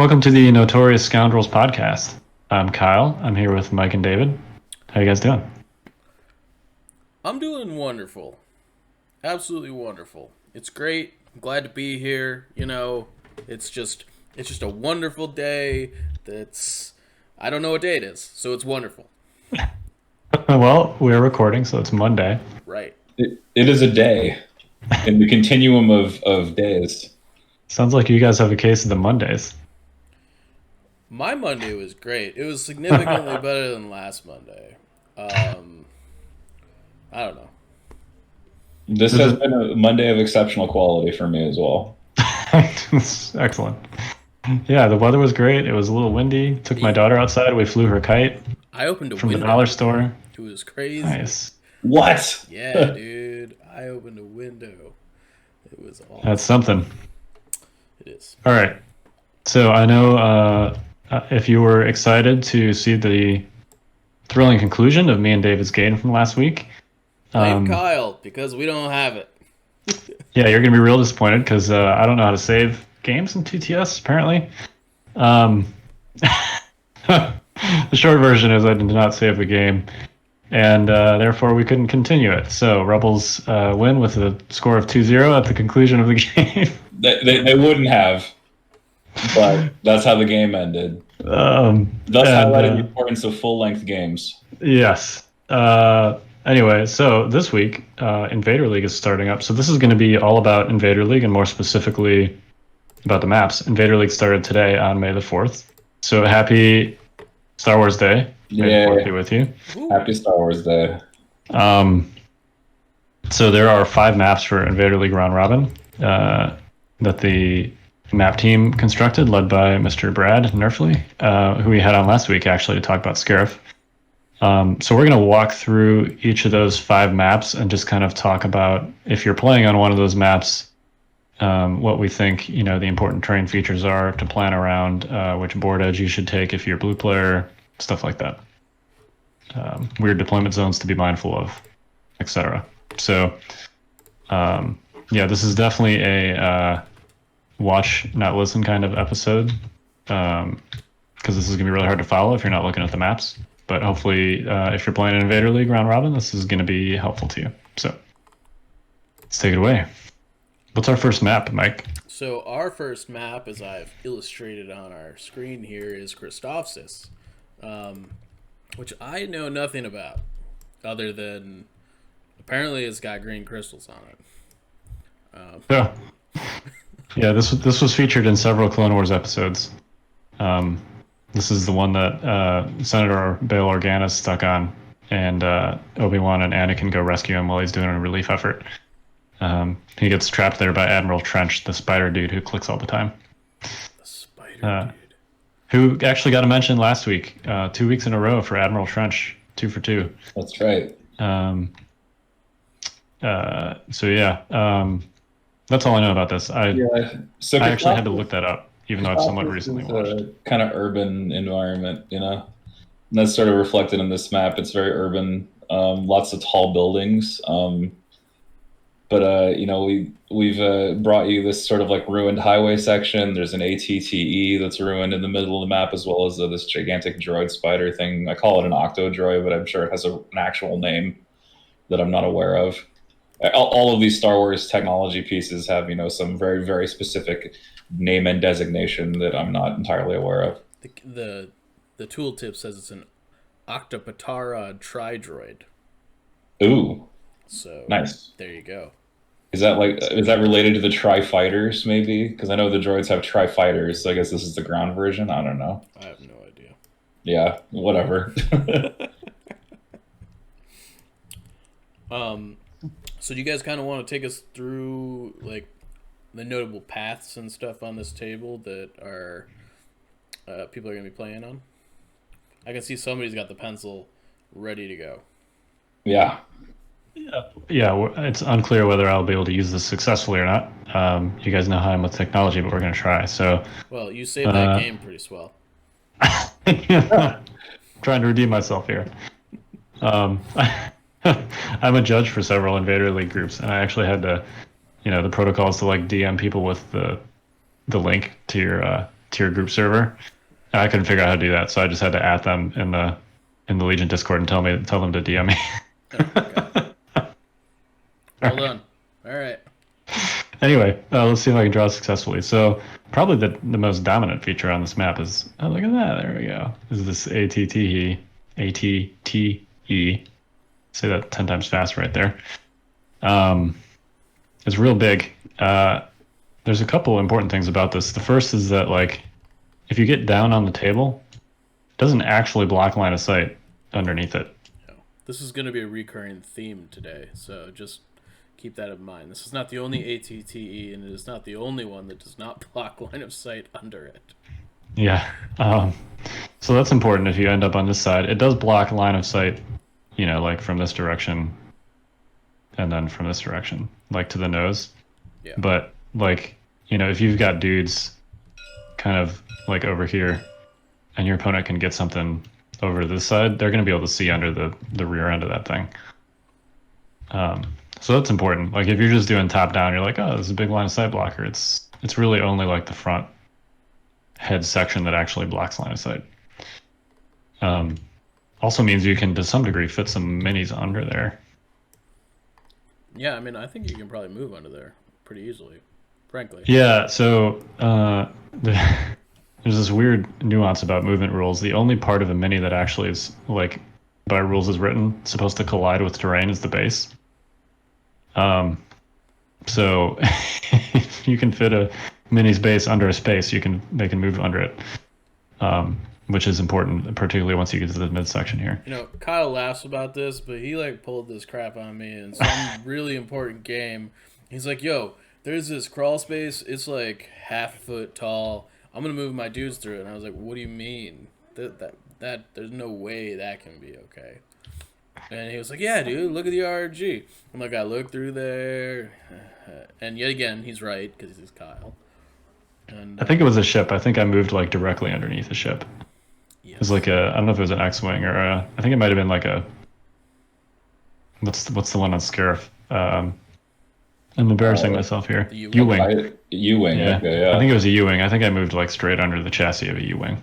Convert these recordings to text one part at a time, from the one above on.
welcome to the Notorious Scoundrels podcast. I'm Kyle. I'm here with Mike and David. How you guys doing? I'm doing wonderful. Absolutely wonderful. It's great. I'm glad to be here. It's just a wonderful day. I don't know what day it is, so it's wonderful. Well, we're recording, so it's Monday. Right. It is a day in the continuum of days. Sounds like you guys have a case of the Mondays. My Monday was great. It was significantly better than last Monday. I don't know. This has been a Monday of exceptional quality for me as well. Excellent. Yeah, the weather was great. It was a little windy. Took my daughter outside. We flew her kite I opened a from window. the dollar store. It was crazy. Nice. What? Yeah, dude. I opened a window. It was awesome. That's something. It is. All right. So I know if you were excited to see the thrilling conclusion of me and David's game from last week. Blame Kyle, because we don't have it. Yeah, you're going to be real disappointed because I don't know how to save games in TTS, apparently. The short version is I did not save the game, and therefore we couldn't continue it. So Rebels win with a score of 2-0 at the conclusion of the game. They wouldn't have, but that's how the game ended. Thus highlighting the importance of full-length games. Yes. Anyway, so this week, Invader League is starting up. So this is going to be all about Invader League and more specifically about the maps. Invader League started today on May the 4th. So happy Star Wars Day. May the 4th be with you. Happy Star Wars Day. So there are 5 maps for Invader League Round Robin that the map team constructed, led by Mr. Brad Nerfly, who we had on last week actually to talk about Scarif. So we're going to walk through each of those 5 maps and just kind of talk about, if you're playing on one of those maps, what we think the important terrain features are to plan around, which board edge you should take if you're a blue player, stuff like that. Weird deployment zones to be mindful of, etc. So this is definitely a watch, not listen kind of episode, because this is going to be really hard to follow if you're not looking at the maps. But hopefully, if you're playing an Invader League Round Robin, this is going to be helpful to you. So let's take it away. What's our first map, Mike? So our first map, as I've illustrated on our screen here, is Christophsis, which I know nothing about, other than apparently it's got green crystals on it. Yeah, this was featured in several Clone Wars episodes. This is the one that Senator Bail Organa's stuck on, and Obi-Wan and Anakin go rescue him while he's doing a relief effort. He gets trapped there by Admiral Trench, the spider dude who clicks all the time. The spider dude. Who actually got a mention last week, 2 weeks in a row for Admiral Trench, 2 for 2. That's right. That's all I know about this. I actually had to look that up, even though I've somewhat recently watched. Kind of urban environment, And that's sort of reflected in this map. It's very urban, lots of tall buildings. But we've brought you this sort of like ruined highway section. There's an ATTE that's ruined in the middle of the map, as well as this gigantic droid spider thing. I call it an octo droid, but I'm sure it has an actual name that I'm not aware of. All of these Star Wars technology pieces have, some very, very specific name and designation that I'm not entirely aware of. The tooltip says it's an Octopatara Tridroid. Ooh. So nice. There you go. Is that related to the Tri-Fighters, maybe? Because I know the droids have Tri-Fighters, so I guess this is the ground version. I don't know. I have no idea. Yeah, whatever. So do you guys kind of want to take us through like the notable paths and stuff on this table that are people are going to be playing on? I can see somebody's got the pencil ready to go. Yeah. Yeah, it's unclear whether I'll be able to use this successfully or not. You guys know how I'm with technology, but we're going to try. So, well, you saved that game pretty swell. Trying to redeem myself here. I'm a judge for several Invader League groups, and I actually had to, the protocols to like DM people with the link to tier group server. And I couldn't figure out how to do that, so I just had to at them in the Legion Discord and tell them to DM me. Oh, okay. Well done. All right. Anyway, let's see if I can draw successfully. So probably the most dominant feature on this map is, oh, look at that. There we go. Is this ATTE. ATTE. Say that 10 times fast right there. It's real big. There's a couple important things about this. The first is that, like, if you get down on the table, it doesn't actually block line of sight underneath it. This is going to be a recurring theme today, so just keep that in mind. This is not the only ATTE, and it is not the only one that does not block line of sight under it. Yeah. So that's important if you end up on this side. It does block line of sight, like from this direction and then from this direction, like to the nose. Yeah. But, like, if you've got dudes kind of like over here and your opponent can get something over to this side, they're going to be able to see under the rear end of that thing. So that's important. Like, if you're just doing top down, you're like, oh, this is a big line of sight blocker. It's really only like the front head section that actually blocks line of sight. Also means you can, to some degree, fit some minis under there. Yeah, I mean, I think you can probably move under there pretty easily, frankly. Yeah, so there's this weird nuance about movement rules. The only part of a mini that actually is, like, by rules is written, supposed to collide with terrain is the base. So if you can fit a mini's base under a space, they can move under it, which is important, particularly once you get to the midsection here. Kyle laughs about this, but he pulled this crap on me in some really important game. He's like, "Yo, there's this crawl space. It's like half a foot tall. I'm gonna move my dudes through it." And I was like, "What do you mean? That there's no way that can be okay." And he was like, "Yeah, dude, look at the RG." I'm like, I looked through there, and yet again, he's right because he's Kyle. And I think it was a ship. I think I moved like directly underneath a ship. Yes. It was like I don't know if it was an X-wing or I think it might have been like what's the one on Scarif? I'm embarrassing myself here. U-wing. U-wing. Yeah. Okay, yeah. I think it was a U-wing. I think I moved like straight under the chassis of a U-wing.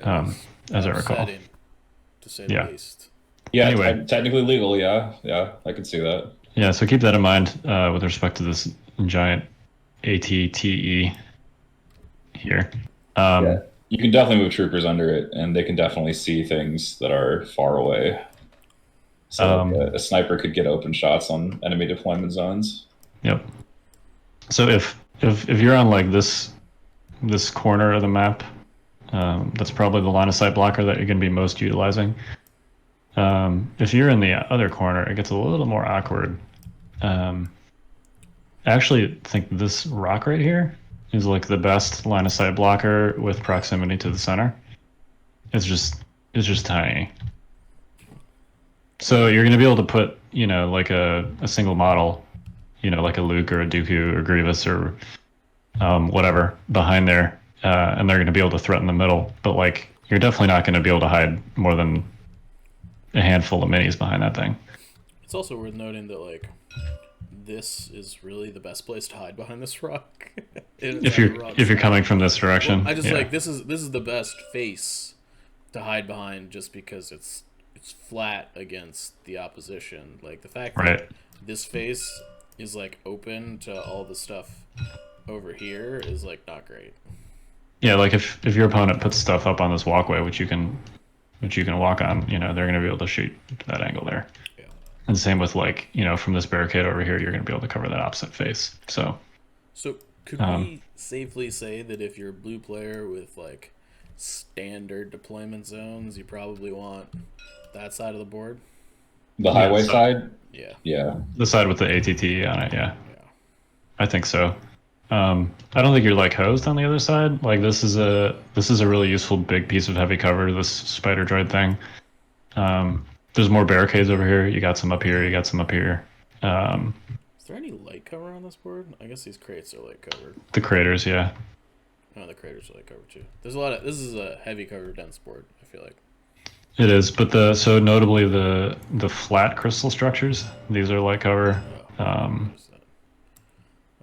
As I recall. To say the least. Yeah, anyway. Technically legal, yeah, I can see that. Yeah, so keep that in mind with respect to this giant ATTE here. Yeah. You can definitely move troopers under it, and they can definitely see things that are far away. So a sniper could get open shots on enemy deployment zones. Yep. So if you're on like this corner of the map, that's probably the line of sight blocker that you're going to be most utilizing. If you're in the other corner, it gets a little more awkward. I actually think this rock right here is like the best line of sight blocker with proximity to the center. It's just tiny. So you're going to be able to put, like a single model, like a Luke or a Dooku or Grievous or whatever behind there, and they're going to be able to threaten the middle. But, like, you're definitely not going to be able to hide more than a handful of minis behind that thing. It's also worth noting that, like, this is really the best place to hide behind this rock. if you're coming from this direction. Well, I just like this is the best face to hide behind just because it's flat against the opposition. Like the fact that this face is like open to all the stuff over here is like not great. Yeah, like if your opponent puts stuff up on this walkway, which you can walk on, they're going to be able to shoot that angle there. Yeah. And same with like, from this barricade over here, you're going to be able to cover that opposite face. So could we safely say that if you're a blue player with like standard deployment zones, you probably want that side of the board? The highway side? Yeah. The side with the ATT on it, yeah. I think so. I don't think you're like hosed on the other side. Like this is a really useful big piece of heavy cover, this spider droid thing. There's more barricades over here. You got some up here, you got some up here. Is there any light cover on this board? I guess these crates are light covered. The craters, yeah. Oh, the craters are light covered too. There's a lot of this is a heavy cover dense board, I feel like. It is, but so notably the flat crystal structures, these are light cover.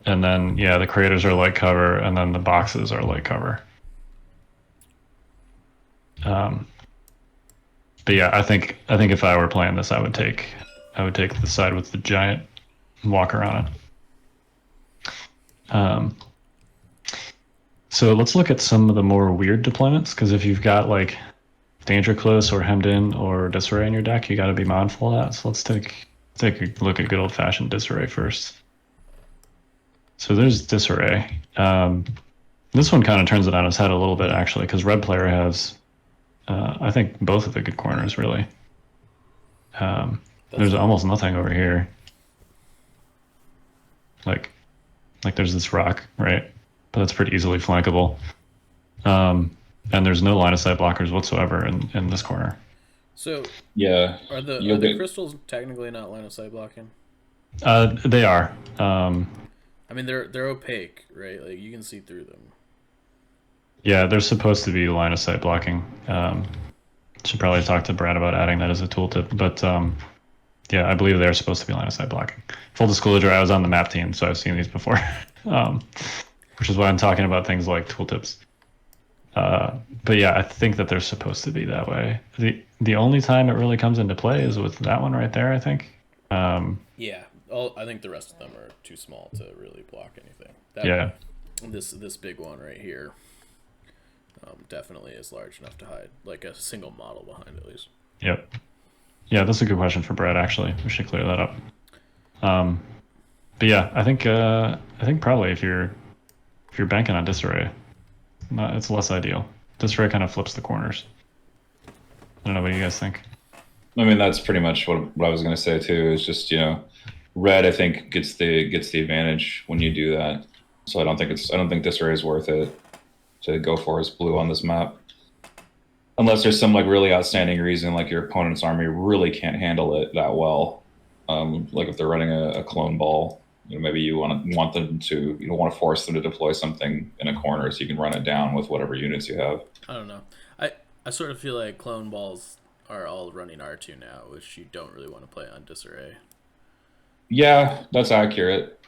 And then yeah, the craters are light cover, and then the boxes are light cover. But yeah, I think if I were playing this, I would take the side with the giant walker on it. So let's look at some of the more weird deployments, because if you've got like Danger Close or Hemmed In or Disarray in your deck, you got to be mindful of that. So let's take a look at good old fashioned Disarray first. So there's Disarray. This one kind of turns it on its head a little bit actually, because red player has, I think, both of the good corners really. There's almost nothing over here. Like there's this rock, right? But that's pretty easily flankable. And there's no line of sight blockers whatsoever in this corner. So Yeah, are you'll the get crystals technically not line of sight blocking? They are. I mean, they're opaque, right? Like you can see through them. Yeah, they're supposed to be line of sight blocking. Should probably talk to Brad about adding that as a tooltip. But yeah, I believe they're supposed to be line of sight blocking. Full disclosure, I was on the map team, so I've seen these before. Which is why I'm talking about things like tooltips. But yeah, I think that they're supposed to be that way. The only time it really comes into play is with that one right there, I think. Yeah, I think the rest of them are too small to really block anything. Yeah. This big one right here definitely is large enough to hide like a single model behind at least. Yep. Yeah, that's a good question for Brad. Actually, we should clear that up. But yeah, I think probably if you're banking on Disarray, it's less ideal. Disarray kind of flips the corners. I don't know what do you guys think. I mean, that's pretty much what I was going to say too. Is just red. I think gets the advantage when you do that. So I don't think Disarray is worth it to go for as blue on this map, unless there's some like really outstanding reason, like your opponent's army really can't handle it that well. Like if they're running a clone ball, maybe you want them to you don't want to force them to deploy something in a corner so you can run it down with whatever units you have. I don't know. I sort of feel like clone balls are all running R2 now, which you don't really want to play on Disarray. Yeah, that's accurate.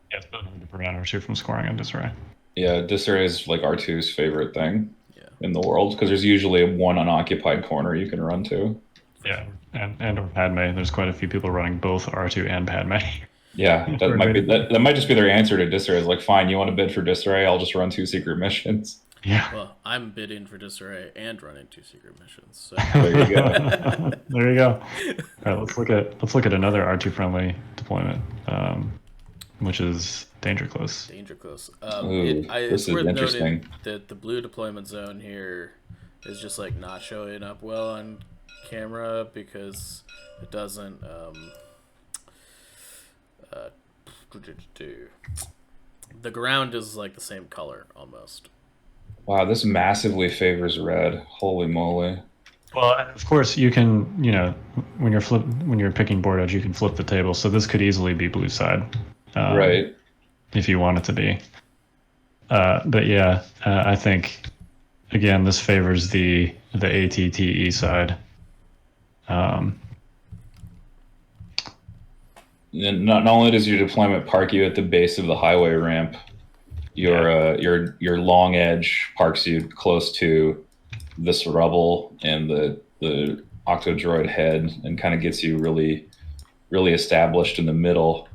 Yeah, it's better to prevent R2 from scoring on Disarray. Yeah, Disarray is like R2's favorite thing Yeah. in the world because there's usually one unoccupied corner you can run to. Yeah, and or Padme. There's quite a few people running both R2 and Padme. Yeah, that might just be their answer to Disarray. Is like, fine, you want to bid for Disarray? I'll just run 2 secret missions. Yeah. Well, I'm bidding for Disarray and running 2 secret missions. So. There you go. There you go. All right, let's look at another R2 friendly deployment, which is Danger Close. Danger Close. Ooh, it's this is worth interesting. noting that the blue deployment zone here is just like not showing up well on camera because it doesn't. The ground is like the same color almost. Wow, this massively favors red. Holy moly! Well, of course you can. When you're picking board edge, you can flip the table. So this could easily be blue side, Right. if you want it to be. But yeah, I think again this favors the ATTE side. And not only does your deployment park you at the base of the highway ramp, your long edge parks you close to this rubble and the Octodroid head, and kind of gets you really established in the middle.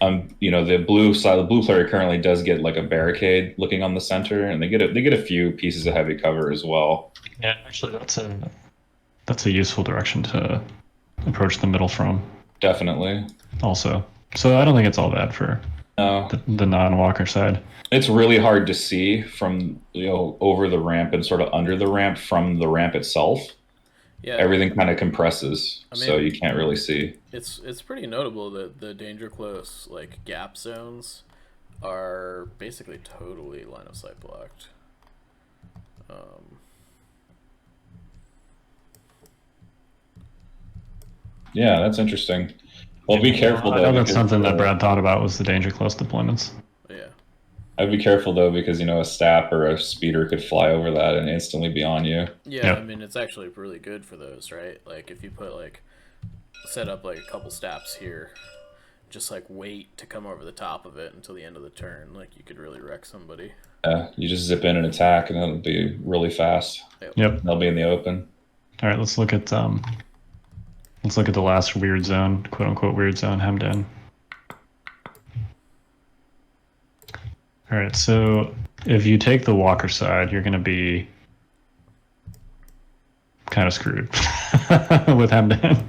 The blue side, the blue player currently does get like a barricade looking on the center, and they get a few pieces of heavy cover as well. Yeah, actually, that's a useful direction to approach the middle from. Definitely. Also, so I don't think it's all bad for No, the non-walker side. it's really hard to see from over the ramp and sort of under the ramp from the ramp itself. Yeah, Everything kind of compresses, I mean, so you can't really see. it's pretty notable that the Danger Close like gap zones are basically totally line of sight blocked. Yeah, that's interesting. Well, be careful I though. know that's Because, something that Brad thought about was the Danger Close deployments. Yeah. I'd be careful though because a stap or a speeder could fly over that and instantly be on you. Yeah, Yep. I mean it's actually really good for those, right? Like if you put set up like a couple staps here, just like wait to come over the top of it until the end of the turn, like you could really wreck somebody. Yeah, you just zip in and attack, and it'll be really fast. Yep. They'll be in the open. All right, let's look at the last weird zone, quote unquote weird zone, hemmed in. All right, so if you take the Walker side, you're going to be kind of screwed with hemmed in.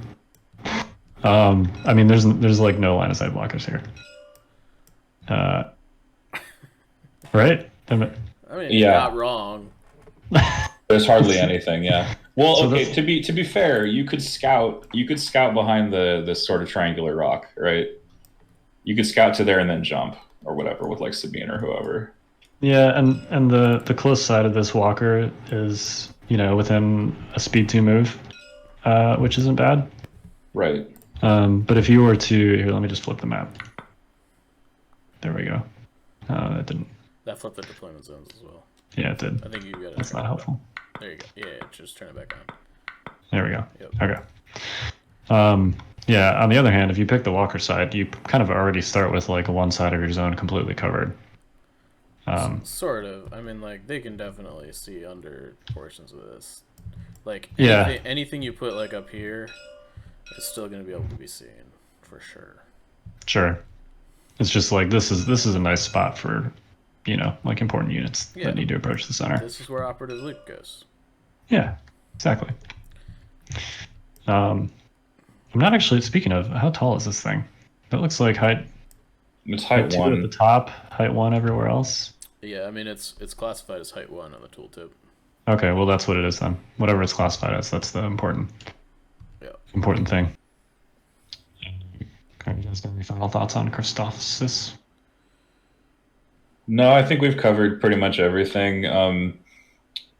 I mean, there's like no line of sight blockers here. Right? I mean, Yeah. you're not wrong. There's hardly anything. Yeah. Well, So okay. To be fair, you could scout behind the sort of triangular rock, right? You could scout to there and then jump or whatever with like Sabine or whoever. Yeah, and the close side of this Walker is, within a speed 2 move, which isn't bad. Right. But if you were to, here, let me just flip the map. There we go. That didn't. That flipped the deployment zones as well. Yeah, it did. I think you got it. That's not helpful. There you go. Yeah, just turn it back on. There we go. Yep. Okay. Yeah, on the other hand, if you pick the Walker side, you kind of already start with like one side of your zone completely covered. Sort of. I mean, like, they can definitely see under portions of this. Like, Yeah. anything you put, like, up here is still going to be able to be seen, for sure. Sure. It's just like this is a nice spot for, like important units that need to approach the center. This is where Operative League goes. Yeah, exactly. I'm not actually, speaking of, how tall is this thing? That looks like height. It's height 2 1 at the top, height 1 everywhere else. Yeah, I mean, it's classified as height 1 on the tooltip. Okay, well that's what it is then. Whatever it's classified as, that's the important thing. Okay, you guys got any final thoughts on Christophsis? No, I think we've covered pretty much everything.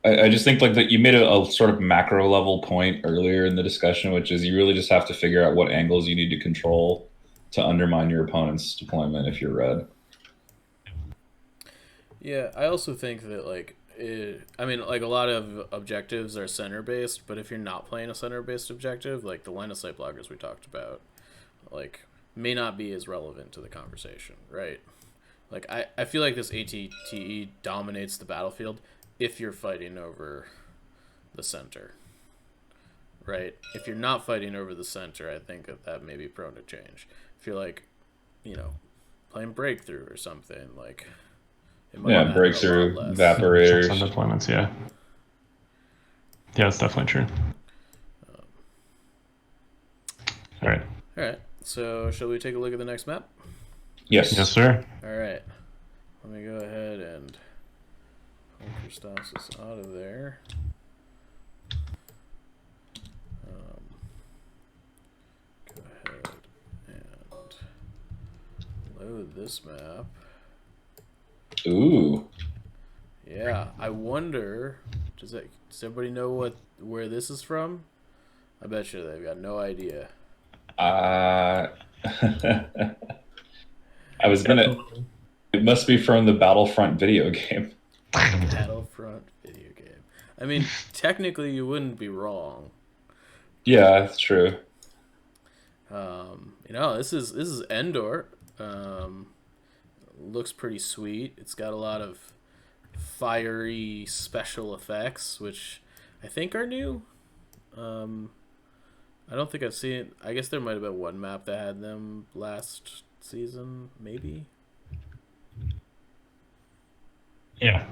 I just think like that you made a sort of macro level point earlier in the discussion, which is you really just have to figure out what angles you need to control to undermine your opponent's deployment if you're red. Yeah, I also think that, like, I mean, like, a lot of objectives are center-based, but if you're not playing a center-based objective, like the line of sight blockers we talked about, like, may not be as relevant to the conversation, right? Like, I feel like this ATTE dominates the battlefield if you're fighting over the center, right? If you're not fighting over the center, I think that may be prone to change. If you're, like, playing breakthrough or something, like... breakthrough, evaporators. Some deployments, yeah. Yeah, it's definitely true. All right. So, shall we take a look at the next map? Yes. Yes, sir. All right. Let me go ahead and pull Christophsis out of there. Go ahead and load this map. Ooh. Yeah, I wonder. Does everybody know where this is from? I bet you they've got no idea. I was gonna. It must be from the Battlefront video game. Battlefront video game. I mean, technically, you wouldn't be wrong. Yeah, that's true. This is Endor. Looks pretty sweet. It's got a lot of fiery special effects, which I think are new. I don't think I've seen. I guess there might have been one map that had them last season, maybe. Yeah,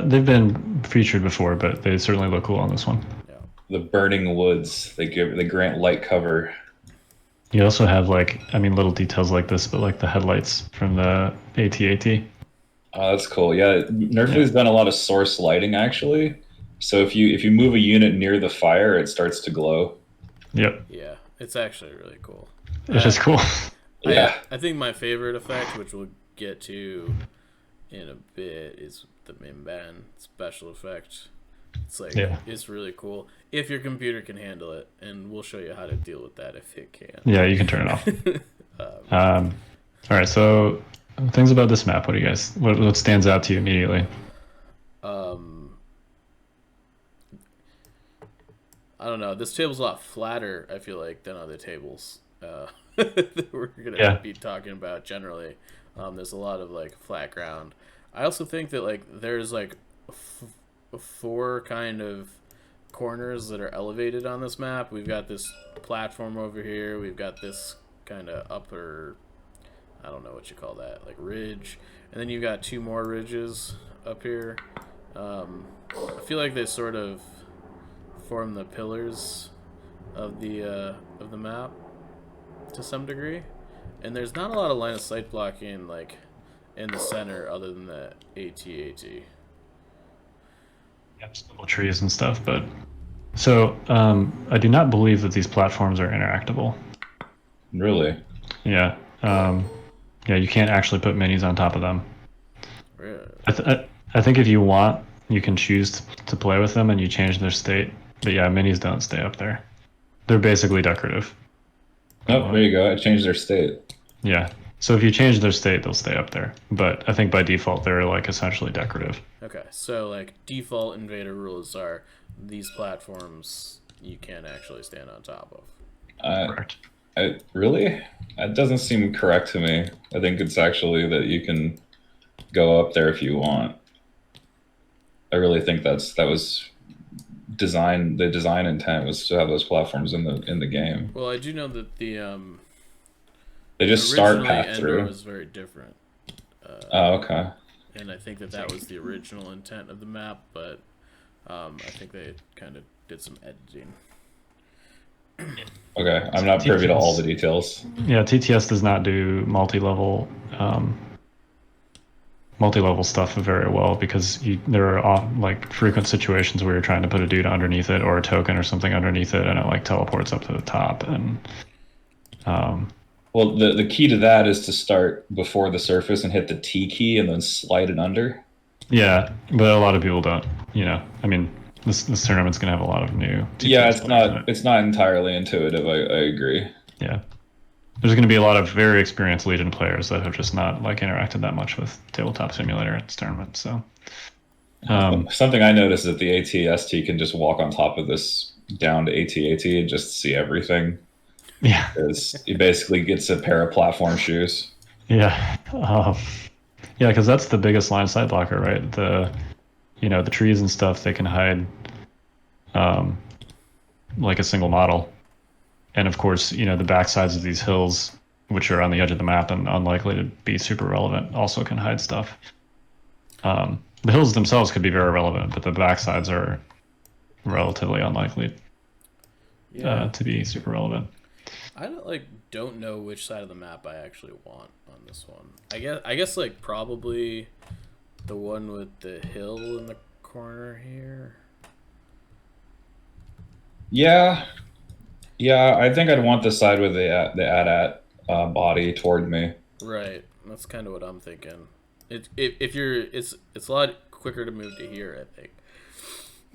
they've been featured before, but they certainly look cool on this one. Yeah. The burning woods. They grant light cover. You also have little details like this, but like the headlights from the AT-AT. Oh, that's cool. Yeah, Nerfly's done a lot of source lighting actually. So if you move a unit near the fire, it starts to glow. Yep. Yeah, it's actually really cool. It is cool. Yeah. I think my favorite effect, which we'll get to in a bit, is the Mimban special effect. It's it's really cool if your computer can handle it, and we'll show you how to deal with that if it can. Yeah, you can turn it off. All right, so things about this map. What do you guys? What stands out to you immediately? I don't know. This table's a lot flatter, I feel like, than other tables. that we're gonna Yeah. be talking about generally. There's a lot of like flat ground. I also think that like there's like four kind of corners that are elevated on this map. We've got this platform over here. We've got this kind of upper, I don't know what you call that, like ridge, and then you've got two more ridges up here. I feel like they sort of form the pillars of the map to some degree, and there's not a lot of line of sight blocking like in the center other than the AT-AT. Yeah, little trees and stuff. But so I do not believe that these platforms are interactable. Really? Yeah. Yeah, you can't actually put minis on top of them. Really? I think if you want, you can choose to play with them and you change their state. But yeah, minis don't stay up there. They're basically decorative. Oh, there you go. I changed their state. Yeah. So if you change their state, they'll stay up there. But I think by default, they're like essentially decorative. Okay, so like default invader rules are these platforms you can't actually stand on top of. Correct. Really? That doesn't seem correct to me. I think it's actually that you can go up there if you want. I really think that was design. The design intent was to have those platforms in the game. Well, I do know that the They just start path Ender through. was very different. Oh, okay. And I think that was the original intent of the map, but I think they kind of did some editing. Okay, I'm not privy to all the details. Yeah, TTS does not do multi-level stuff very well because there are like frequent situations where you're trying to put a dude underneath it or a token or something underneath it, and it like teleports up to the top. And well, the key to that is to start before the surface and hit the T key and then slide it under. Yeah, but a lot of people don't. I mean, this tournament's gonna have a lot of new. TTS Yeah, players. it's not entirely intuitive. I agree. Yeah, there's going to be a lot of very experienced Legion players that have just not like interacted that much with Tabletop Simulator at this tournament. So something I noticed is that the AT-ST can just walk on top of this down to AT-AT and just see everything. yeah, Because he basically gets a pair of platform shoes. yeah, yeah, because that's the biggest line of sight blocker, right? The trees and stuff, they can hide like a single model. And of course, the backsides of these hills, which are on the edge of the map and unlikely to be super relevant, also can hide stuff. The hills themselves could be very relevant, but the backsides are relatively unlikely to be super relevant. I don't know which side of the map I actually want on this one. I guess like probably the one with the hill in the corner here. Yeah, I think I'd want the side with the AT-AT body toward me. Right, that's kind of what I'm thinking. It's a lot quicker to move to here, I think.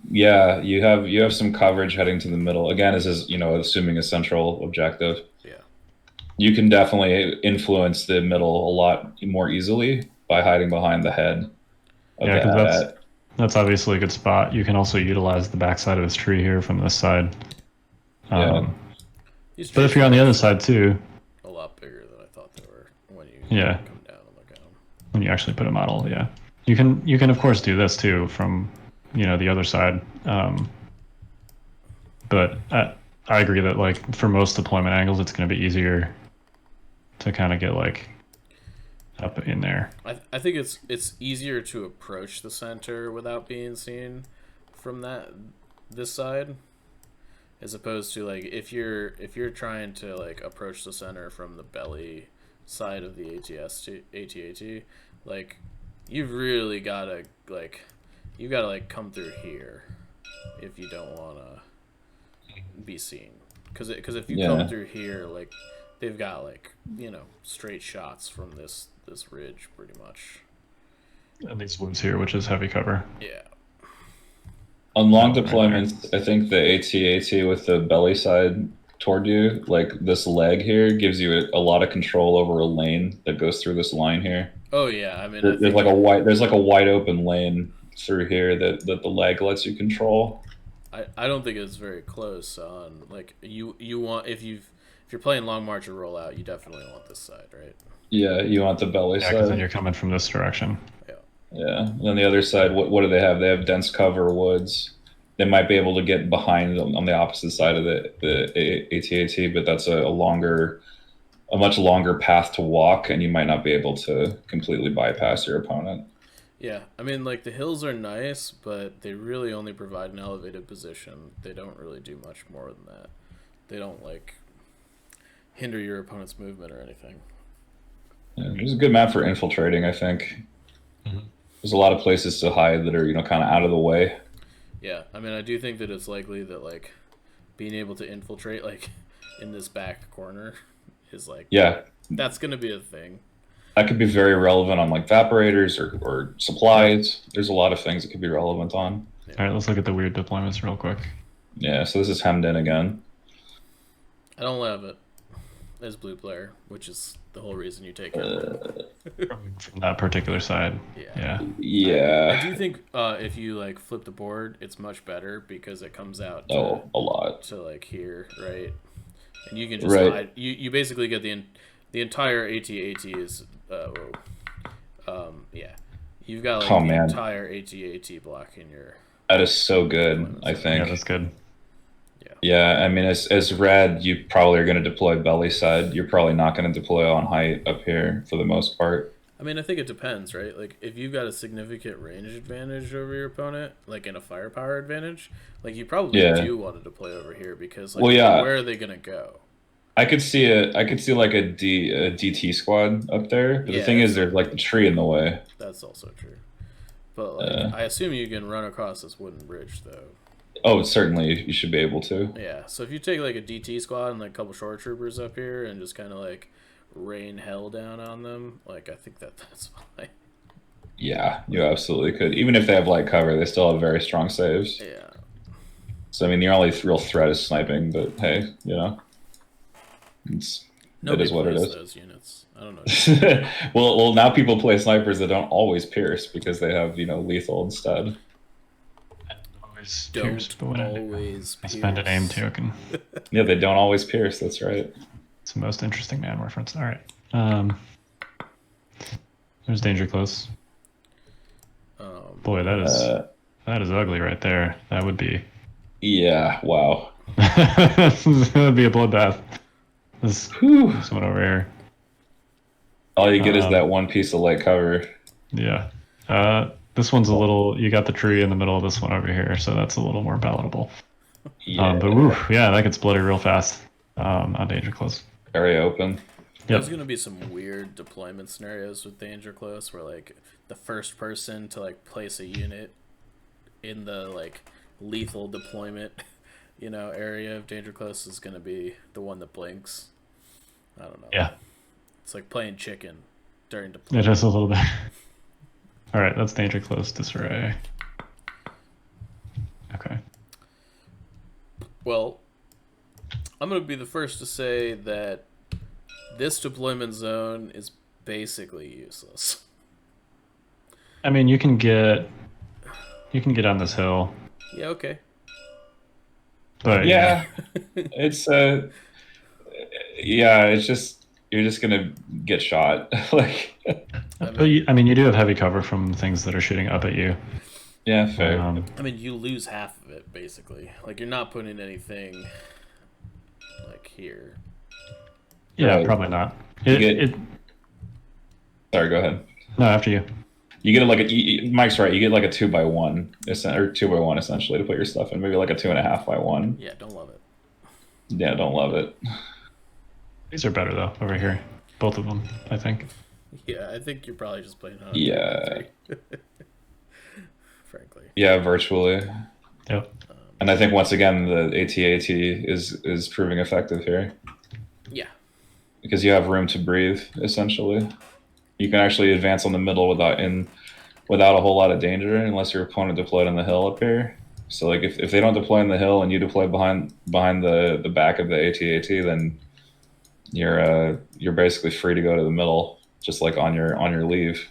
Yeah, you have some coverage heading to the middle. Again, this is assuming a central objective. Yeah. You can definitely influence the middle a lot more easily by hiding behind the head. Yeah, because that's obviously a good spot. You can also utilize the backside of this tree here from this side. Yeah. But if you're on the other side too, a lot bigger than I thought they were when you come down and look at them. When you actually put a model, yeah, you can of course do this too from the other side. But I agree that like for most deployment angles, it's going to be easier to kind of get like up in there. I think it's easier to approach the center without being seen from this side, as opposed to like if you're trying to like approach the center from the belly side of the AT-AT, like you've really gotta come through here if you don't want to be seen, because if you come through here, like they've got like straight shots from this ridge pretty much. And these woods here, which is heavy cover. Yeah. On long deployments, I think the AT-AT with the belly side toward you, like this leg here, gives you a lot of control over a lane that goes through this line here. Oh yeah, I mean there's like a wide open lane through here that the leg lets you control. I don't think it's very close on like you want if if you're playing Long March or Rollout, you definitely want this side, right? Yeah, you want the belly Yeah, because then side. you're coming from this direction. Yeah. Yeah. And then the other side, what do they have? They have dense cover woods. They might be able to get behind on the opposite side of the ATAT, but that's a much longer path to walk, and you might not be able to completely bypass your opponent. Yeah, I mean, like, the hills are nice, but they really only provide an elevated position. They don't really do much more than that. They don't, like, hinder your opponent's movement or anything. Yeah, it's a good map for infiltrating, I think. Mm-hmm. There's a lot of places to hide that are, kind of out of the way. Yeah, I mean, I do think that it's likely that, like, being able to infiltrate, like, in this back corner is, like, Yeah, that's going to be a thing. that could be very relevant on like evaporators or supplies. There's a lot of things that could be relevant on. Yeah. All right, let's look at the weird deployments real quick. Yeah, so this is hemmed in again. I don't love it as blue player, which is the whole reason you take it. From that particular side. Yeah. Yeah. I do think if you like flip the board, it's much better because it comes out to, Oh, a lot. to like here, right? And you can just Right. hide. You basically get the entire AT-AT is yeah. You've got like Oh, the man. entire AT-AT block in your That is so good, I Yeah, think. that's good. Yeah, I mean, as red, you probably are going to deploy belly side. You're probably not going to deploy on height up here for the most part. I mean, I think it depends, right? Like, if you've got a significant range advantage over your opponent, like in a firepower advantage, like you probably Yeah. do want to deploy over here because, like, Well, yeah. where are they gonna go? I could see like a DT squad up there, but the Yeah, thing is, that's- there's like the tree in the way. That's also true. But like, I assume you can run across this wooden bridge, though. Oh, certainly you should be able to. Yeah. So if you take like a DT squad and like a couple short troopers up here and just kind of like rain hell down on them, like I think that's fine. Yeah, you absolutely could. Even if they have light cover, they still have very strong saves. Yeah. So I mean, the only real threat is sniping, but hey, it Nobody is what it plays is. those units. I don't know. well, now people play snipers that don't always pierce because they have lethal instead. Always Don't pierce, but when always I spend an pierce. aim token. Yeah, they don't always pierce. That's right. It's the most interesting man reference. All right. There's danger close. Boy, that is ugly right there. That would be Yeah. Wow. that would be a bloodbath. There's Whew. someone over here. All you get is that one piece of light cover. Yeah. This one's a little. You got the tree in the middle of this one over here, so that's a little more palatable. Yeah. But woo, yeah, that gets bloody real fast. On danger close. Area open. There's gonna be some weird deployment scenarios with danger close, where like the first person to like place a unit in the like lethal deployment, area of danger close is gonna be the one that blinks. I don't know. Yeah, It's like playing chicken during it deployment. is a little bit. All right, that's danger close disarray. Okay. Well, I'm gonna be the first to say that this deployment zone is basically useless. I mean, you can get on this hill, Yeah, okay. but Yeah. It's it's just you're just gonna get shot. Like But I mean, you do have heavy cover from things that are shooting up at you. yeah, fair. I mean, you lose half of it, basically. Like, you're not putting anything, like, here. Yeah, Right. probably not. Sorry, go ahead. No, after you. You get Mike's right. You get like a 2x1 or 2x1 essentially to put your stuff in. Maybe like a 2.5x1. Yeah, don't love it. Yeah, don't love it. These are better though over here, both of them. I think. Yeah, I think you're probably just playing on Yeah. frankly. Yeah, virtually. Yep. And I think once again the AT-AT is proving effective here Yeah. because you have room to breathe essentially. You can actually advance on the middle without a whole lot of danger unless your opponent deployed on the hill up here. So like if they don't deploy on the hill and you deploy behind the back of the AT-AT, then you're basically free to go to the middle just like on your leave.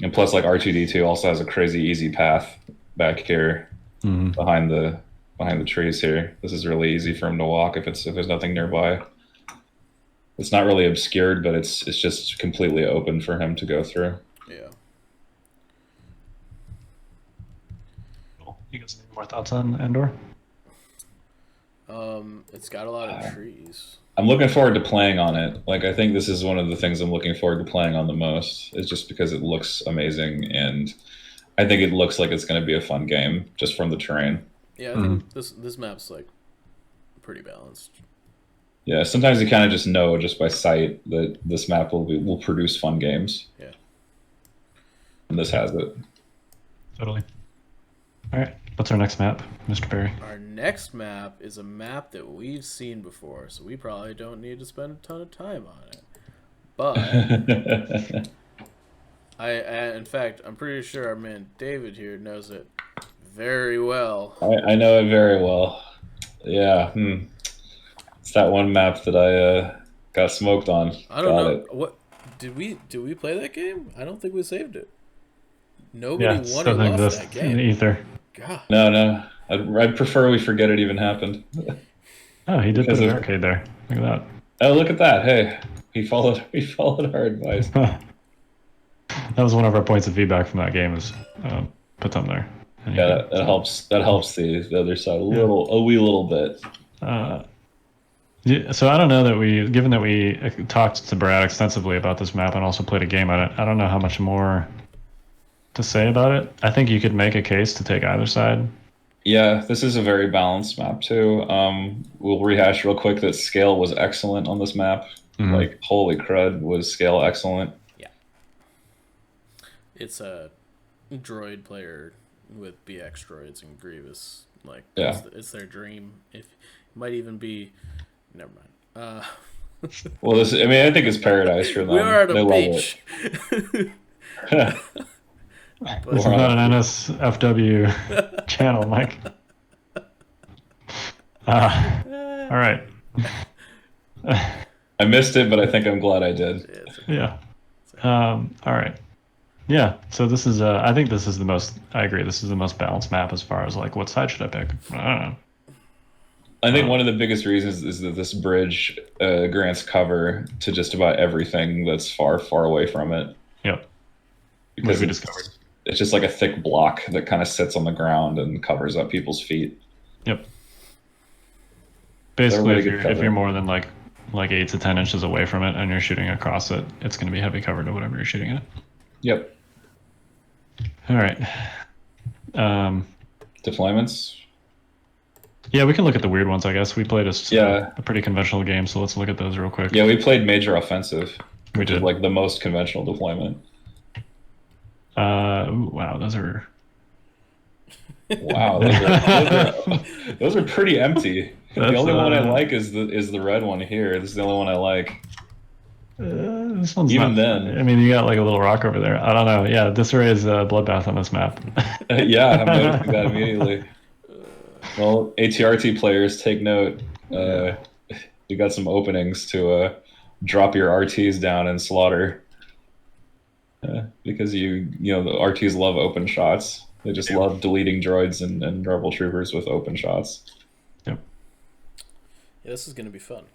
And plus like R2D2 also has a crazy easy path back here behind the behind the trees here. This is really easy for him to walk if there's nothing nearby. It's not really obscured, but it's just completely open for him to go through. Yeah. Cool. You guys have any more thoughts on Endor? It's got a lot of trees. I'm looking forward to playing on it. Like, I think this is one of the things I'm looking forward to playing on the most. Is just because it looks amazing, and I think it looks like it's going to be a fun game just from the terrain. Yeah, I think this map's like pretty balanced. Yeah, sometimes you kind of just know just by sight that this map will produce fun games. Yeah. And this has it. Totally. All right. What's our next map, Mr. Barry? Our next map is a map that we've seen before, so we probably don't need to spend a ton of time on it. But in fact, I'm pretty sure our man David here knows it very well. I know it very well. Yeah. It's that one map that I got smoked on. I don't know what did we play that game? I don't think we saved it. Nobody won or lost that game. Either. God. No. I'd prefer we forget it even happened. Oh, he did put an arcade there. Look at that. Oh, look at that! Hey, he followed our advice. That was one of our points of feedback from that game. Is put them there. Yeah, that helps. That helps the other side a wee little bit. Yeah, so I don't know that given that we talked to Brad extensively about this map and also played a game on it, I don't know how much more to say about it. I think you could make a case to take either side. Yeah, this is a very balanced map too. We'll rehash real quick that scale was excellent on this map. Mm-hmm. Like, holy crud, was scale excellent. Yeah. It's a droid player with BX droids and Grievous. Like, yeah. It's their dream. It might even be... Never mind. Well, I think it's paradise for them. We are at a beach. This is not an NSFW channel, Mike. All right. I missed it, but I think I'm glad I did. Yeah. All right. Yeah. So this is. I think this is the most. I agree. This is the most balanced map as far as like what side should I pick? I don't know. I think one of the biggest reasons is that this bridge grants cover to just about everything that's far, far away from it. Yep. Because we discovered. It's just like a thick block that kind of sits on the ground and covers up people's feet. Yep. Basically, if you're more than like 8 to 10 inches away from it and you're shooting across it, it's going to be heavy cover to whatever you're shooting at. Yep. All right. Deployments. Yeah, we can look at the weird ones, I guess. We played a pretty conventional game, so let's look at those real quick. Yeah, we played Major Offensive. We did. Like the most conventional deployment. Wow, those are... Wow, those are pretty empty. The only one I like is the red one here. This is the only one I like. This one's even then. I mean, you got like a little rock over there. I don't know. Yeah, Disarray is a bloodbath on this map. Yeah, I'm noticing that immediately. Well, ATRT players, take note. You got some openings to drop your RTs down and slaughter. Because the RTs love open shots. They just love deleting droids and rebel troopers with open shots. Yep. Yeah, this is going to be fun.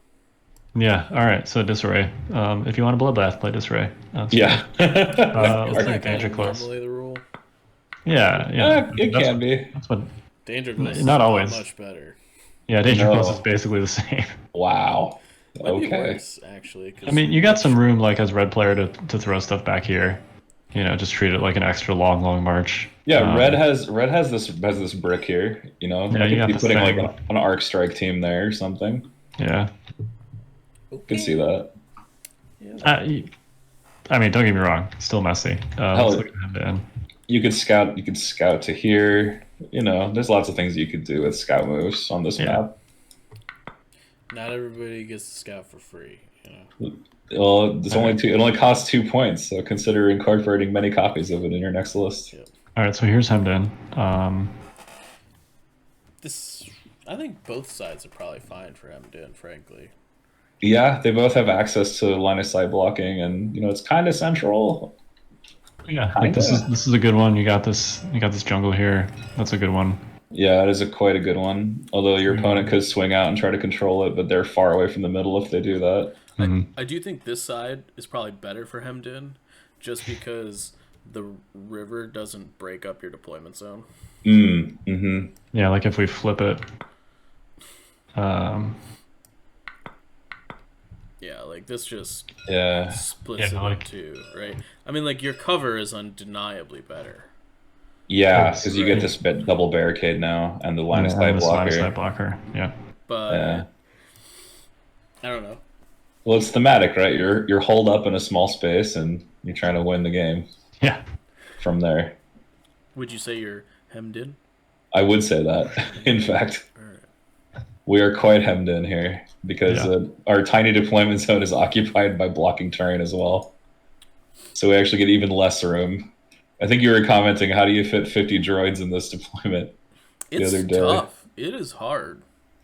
Yeah, all right. So Disarray. If you want a bloodbath, play Disarray. Yeah. Let's take Danger Close. Normally the rule? Yeah. It can be. That's what... Danger Close not always. Much better. Yeah, Danger Close is basically the same. Wow. Might be worse, actually. I mean, you got some room, like, as red player to throw stuff back here. Just treat it like an extra long march. Yeah, red has this brick here. Yeah, like you got be this putting thing. like an arc strike team there or something. Yeah. Okay. Could see that. Yeah. I mean, don't get me wrong, still messy. Let's look at the end. You could scout to here. There's lots of things you could do with scout moves on this map. Not everybody gets to scout for free. Well, it's only two. It only costs 2 points, so consider incorporating many copies of it in your next list. Yep. All right, so here's Hemden. I think both sides are probably fine for Hemden, frankly. Yeah, they both have access to line of sight blocking, and it's kind of central. Yeah, like this is a good one. You got this jungle here. That's a good one. Yeah, that is quite a good one. Although your opponent could swing out and try to control it, but they're far away from the middle if they do that. I do think this side is probably better for hemmed in, just because the river doesn't break up your deployment zone. Mm-hmm. Yeah, like if we flip it. Um, Yeah, like this just Yeah. splits Yeah, it like- in two, right? I mean, like your cover is undeniably better, Yeah, It's- because you get this double barricade now and the line of and sight this line of sight blocker. blocker. Yeah. but Yeah. I don't know. Well, it's thematic, right? You're holed up in a small space and you're trying to win the game Yeah. from there. Would you say you're hemmed in? I would say that. In fact, we are quite hemmed in here because Yeah. our tiny deployment zone is occupied by blocking terrain as well. So we actually get even less room. I think you were commenting, how do you fit 50 droids in this deployment the It's other day? tough. It is hard.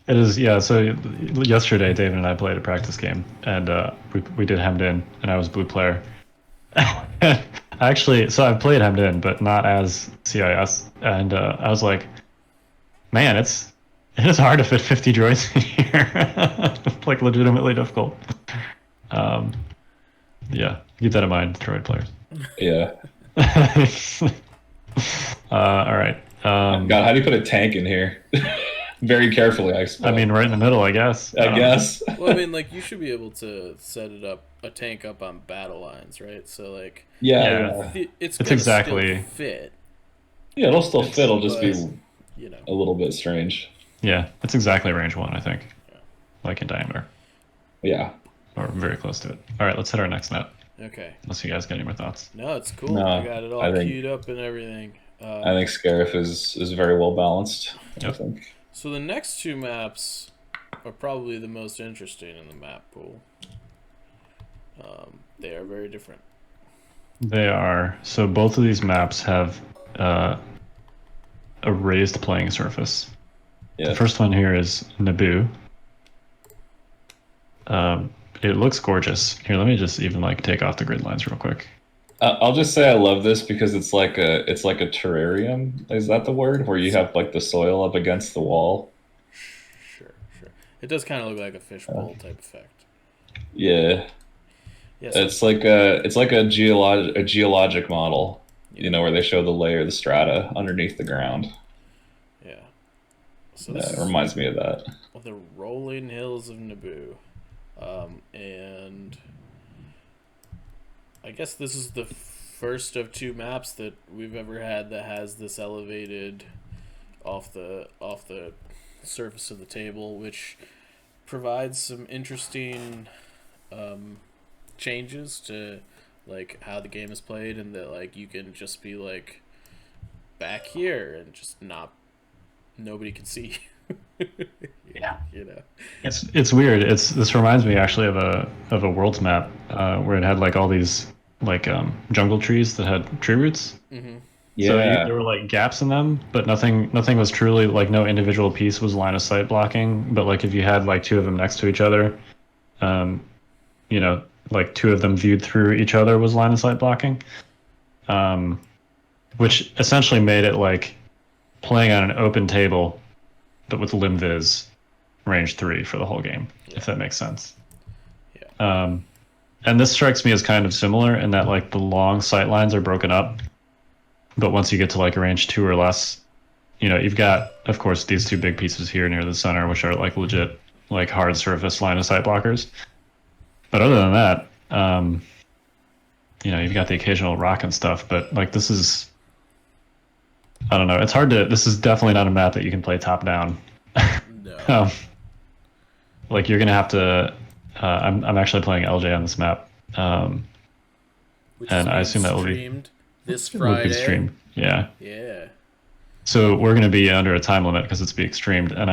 It is, yeah. So yesterday, David and I played a practice game, and we did hemmed in, and I was blue player. Actually, so I've played hemmed in, but not as CIS, and I was like, man, it is hard to fit 50 droids in here. Like legitimately difficult. Yeah, keep that in mind, droid players. Yeah. All right. God, how do you put a tank in here? Very carefully, I expect. I mean, right in the middle, I guess. I guess. Well, I mean, like you should be able to set it up a tank up on battle lines, right? So like, Yeah. it's It's gonna exactly- still fit, Yeah, it'll still fit. It'll just be you know. a little bit strange. Yeah, it's exactly range 1, I think. Like in diameter. Yeah. Or very close to it. All right, let's hit our next net. Okay. Unless you guys got any more thoughts. No, it's cool. No, I got it all I think- queued up and everything. I think Scarif is very well balanced. I Yep. think. So the next two maps are probably the most interesting in the map pool. They are very different. They are. So both of these maps have a raised playing surface. Yeah. The first one here is Naboo. It looks gorgeous. Here, let me just even like take off the grid lines real quick. I'll just say I love this because it's like a terrarium. Is that the word? Where you have like the soil up against the wall. Sure. It does kind of look like a fishbowl type effect. Yeah. Yes. It's like a geologic model. You know, where they show the layer, the strata underneath the ground. Yeah. So Yeah, this it is reminds me of that. the rolling hills of Naboo, and I guess this is the first of two maps that we've ever had that has this elevated off the surface of the table, which provides some interesting changes to like how the game is played, and that like you can just be like back here and just nobody can see. Yeah. You know. It's weird. This reminds me actually of a world's map where it had like all these like jungle trees that had tree roots. Mm-hmm. So Yeah. there were like gaps in them, but nothing was truly like no individual piece was line of sight blocking. But like if you had like two of them next to each other, you know, like two of them viewed through each other was line of sight blocking, which essentially made it like playing on an open table, but with lim vis range 3 for the whole game, if that makes sense. Yeah. And this strikes me as kind of similar in that like the long sight lines are broken up, but once you get to like a range 2 or less, you know, you've got, of course, these two big pieces here near the center, which are like legit like hard surface line of sight blockers. But other than that, you know, you've got the occasional rock and stuff, but like this is, I don't know, it's hard to, this is definitely not a map that you can play top down. No. Like you're gonna have to. I'm actually playing LJ on this map. Which and is I assume that will be streamed this will Friday. be streamed. Yeah. Yeah. So we're gonna be under a time limit because it's being streamed, and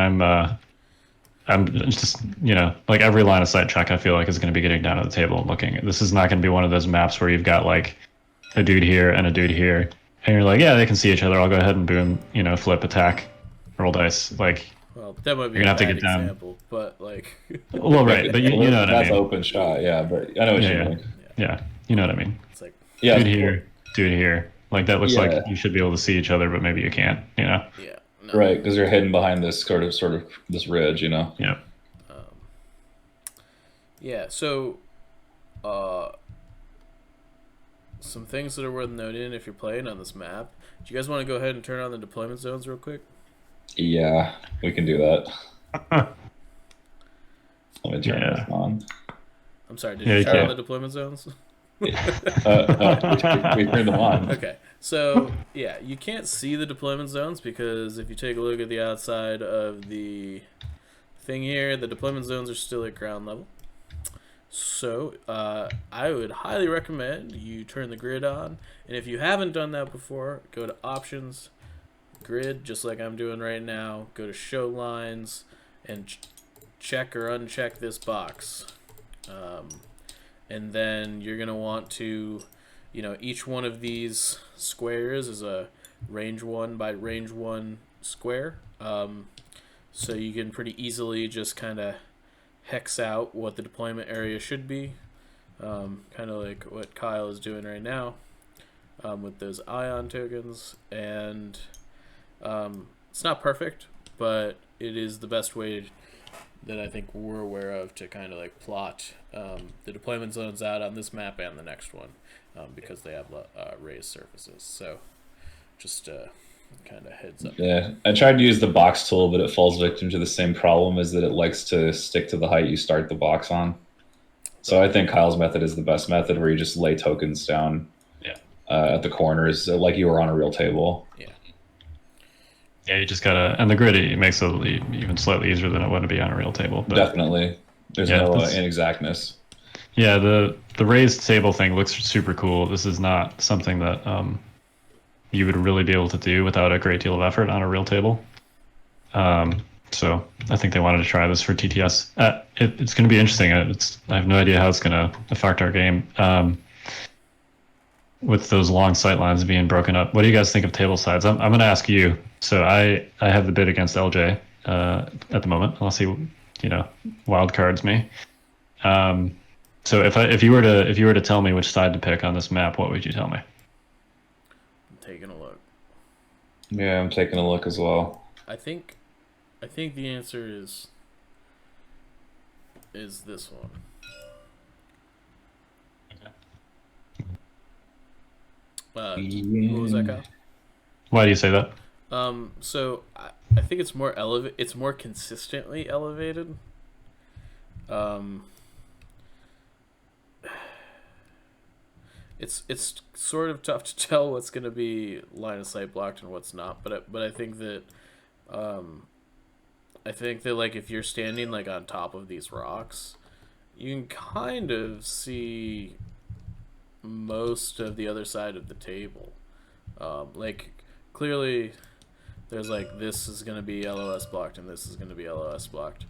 I'm just, you know, like every line of sight check I feel like is gonna be getting down to the table and looking. This is not gonna be one of those maps where you've got like a dude here and a dude here, and you're like, yeah, they can see each other. I'll go ahead and boom, you know, flip, attack, roll dice, like. Well, that might be You're a gonna have to bad get down. example, but like. Well, right, but you know what I That's mean. open shot, yeah, but I know what you Yeah, mean. yeah, you know what I mean. It's like. Yeah, Dude here, dude here. Like that looks Yeah. like you should be able to see each other, but maybe you can't. You know. Yeah. No. Right, because you're hidden behind this sort of this ridge, you know. Yeah. Yeah. So, uh, some things that are worth noting if you're playing on this map. Do you guys want to go ahead and turn on the deployment zones real quick? Yeah, we can do that. Let me turn this Yeah. on. I'm sorry. Did Yeah, you you turn on can. the deployment zones? No, we turned them on. Okay. So yeah, you can't see the deployment zones because if you take a look at the outside of the thing here, the deployment zones are still at ground level. So I would highly recommend you turn the grid on, and if you haven't done that before, go to options, grid, just like I'm doing right now. Go to show lines, and check or uncheck this box. And then you're gonna want to, each one of these squares is a range 1 by range 1 square. So you can pretty easily just kind of hex out what the deployment area should be, kind of like what Kyle is doing right now, with those ion tokens. And it's not perfect, but it is the best way that I think we're aware of to kind of like plot the deployment zones out on this map and the next one, because they have raised surfaces. So just kind of heads up. Yeah, I tried to use the box tool, but it falls victim to the same problem, is that it likes to stick to the height you start the box on. So I think Kyle's method is the best method, where you just lay tokens down Yeah. at the corners, like you were on a real table. Yeah. Yeah, you just gotta, and the grid it makes it even slightly easier than it would be on a real table. But Definitely, there's Yeah, no that's- inexactness. yeah, the raised table thing looks super cool. This is not something that you would really be able to do without a great deal of effort on a real table. So I think they wanted to try this for TTS. It's going to be interesting. I have no idea how it's going to affect our game. With those long sight lines being broken up, what do you guys think of table sides? I'm going to ask you. So I have the bid against LJ at the moment, unless he wild cards me. So if you were to tell me which side to pick on this map, what would you tell me? I'm taking a look. Yeah, I'm taking a look as well. I think the answer is this one. What was that, Kyle? Why do you say that? So I think it's more It's more consistently elevated. It's sort of tough to tell what's going to be line of sight blocked and what's not. But I think that like if you're standing like on top of these rocks, you can kind of see most of the other side of the table. Like clearly there's like this is going to be LOS blocked and this is going to be LOS blocked,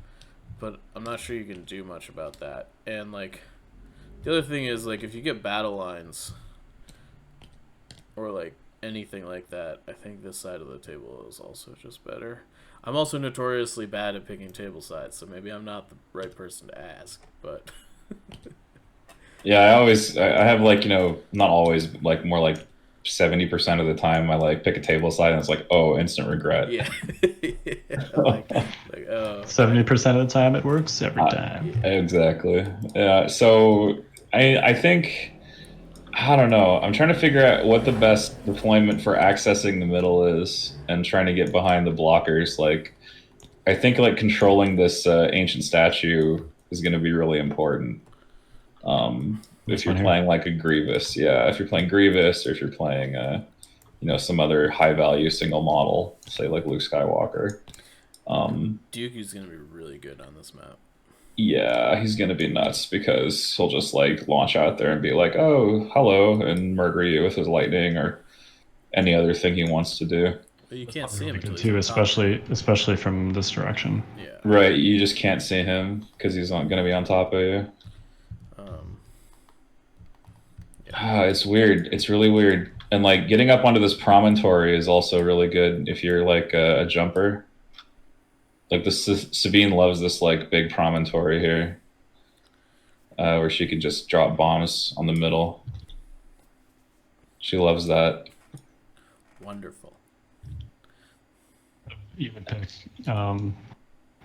but I'm not sure you can do much about that. And like the other thing is, like, if you get battle lines or like anything like that, I think this side of the table is also just better. I'm also notoriously bad at picking table sides, so maybe I'm not the right person to ask, but Yeah, I have like, not always, like more like 70% of the time I like pick a table side and it's like, oh, instant regret. yeah. like 70% of the time it works every time. Exactly. Yeah. So I think, I don't know. I'm trying to figure out what the best deployment for accessing the middle is and trying to get behind the blockers. Like, I think like controlling this ancient statue is going to be really important. If you're playing like a Grievous, if you're playing Grievous, or if you're playing, some other high value single model, say like Luke Skywalker. Dooku's gonna be really good on this map. Yeah, he's gonna be nuts because he'll just like launch out there and be like, "Oh, hello," and murder you with his lightning or any other thing he wants to do. But you can't see him until he's too, on top. especially from this direction. Yeah. Right, you just can't see him because he's not gonna be on top of you. It's weird. It's really weird. And like getting up onto this promontory is also really good if you're like a jumper. Like Sabine loves this like big promontory here, where she can just drop bombs on the middle. She loves that. Wonderful. you would pick.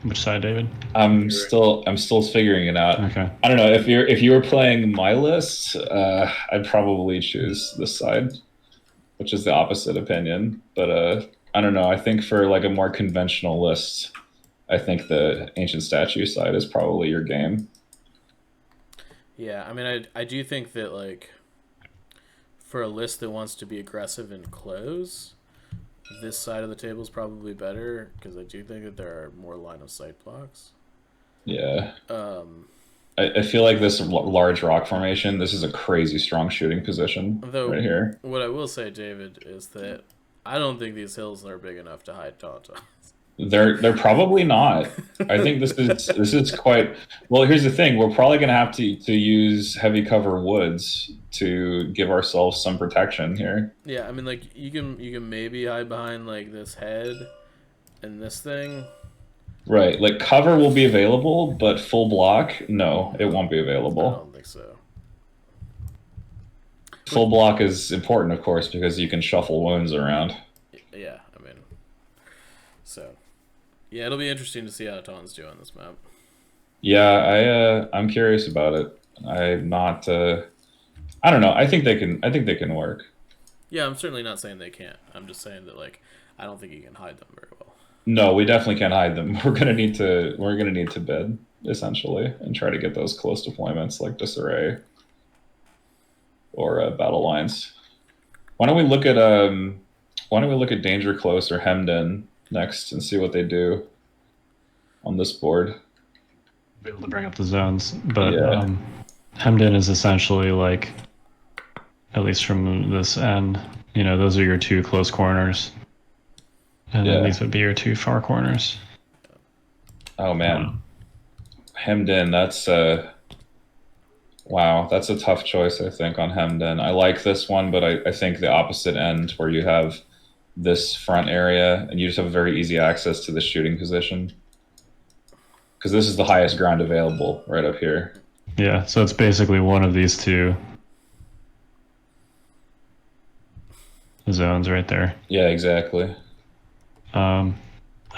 Which side, David? I'm still figuring it out. Okay. I don't know if you were playing my list, I'd probably choose this side, which is the opposite opinion. But I don't know. I think for like a more conventional list, I think the ancient statue side is probably your game. Yeah, I mean, I do think that like for a list that wants to be aggressive and close, this side of the table is probably better because I do think that there are more line of sight blocks. Yeah. Um, I feel like this large rock formation, this is a crazy strong shooting position though, right here. what I will say, David, is that I don't think these hills are big enough to hide Tauntauns. They're probably not. I think this is quite well. Here's the thing: we're probably going to have to use heavy cover woods to give ourselves some protection here. Yeah, I mean, like you can maybe hide behind like this head and this thing. Right, like cover will be available, but full block, no, it won't be I available. don't think so. Full block is important, of course, because you can shuffle wounds around. Yeah, I mean, so yeah, it'll be interesting to see how Taunts do on this map. Yeah, I'm curious about it. I'm not. I don't know. I think they can. I think they can work. Yeah, I'm certainly not saying they can't. I'm just saying that like I don't think you can hide them very well. No, we definitely can't hide them. We're gonna need to bid essentially and try to get those close deployments like Disarray or Battle Lines. Why don't we look at Danger Close or Hemmed In next and see what they do on this board? Be able to bring up the zones, but Yeah. hemmed in is essentially like, at least from this end, those are your two close corners, and then Yeah. these would be your two far corners. Oh man, Hemmed In. That's wow. That's a tough choice, I think, on Hemmed In. I like this one, but I think the opposite end where you have this front area and you just have very easy access to the shooting position because this is the highest ground available right up here. Yeah, so it's basically one of these two zones right there. Yeah, exactly. I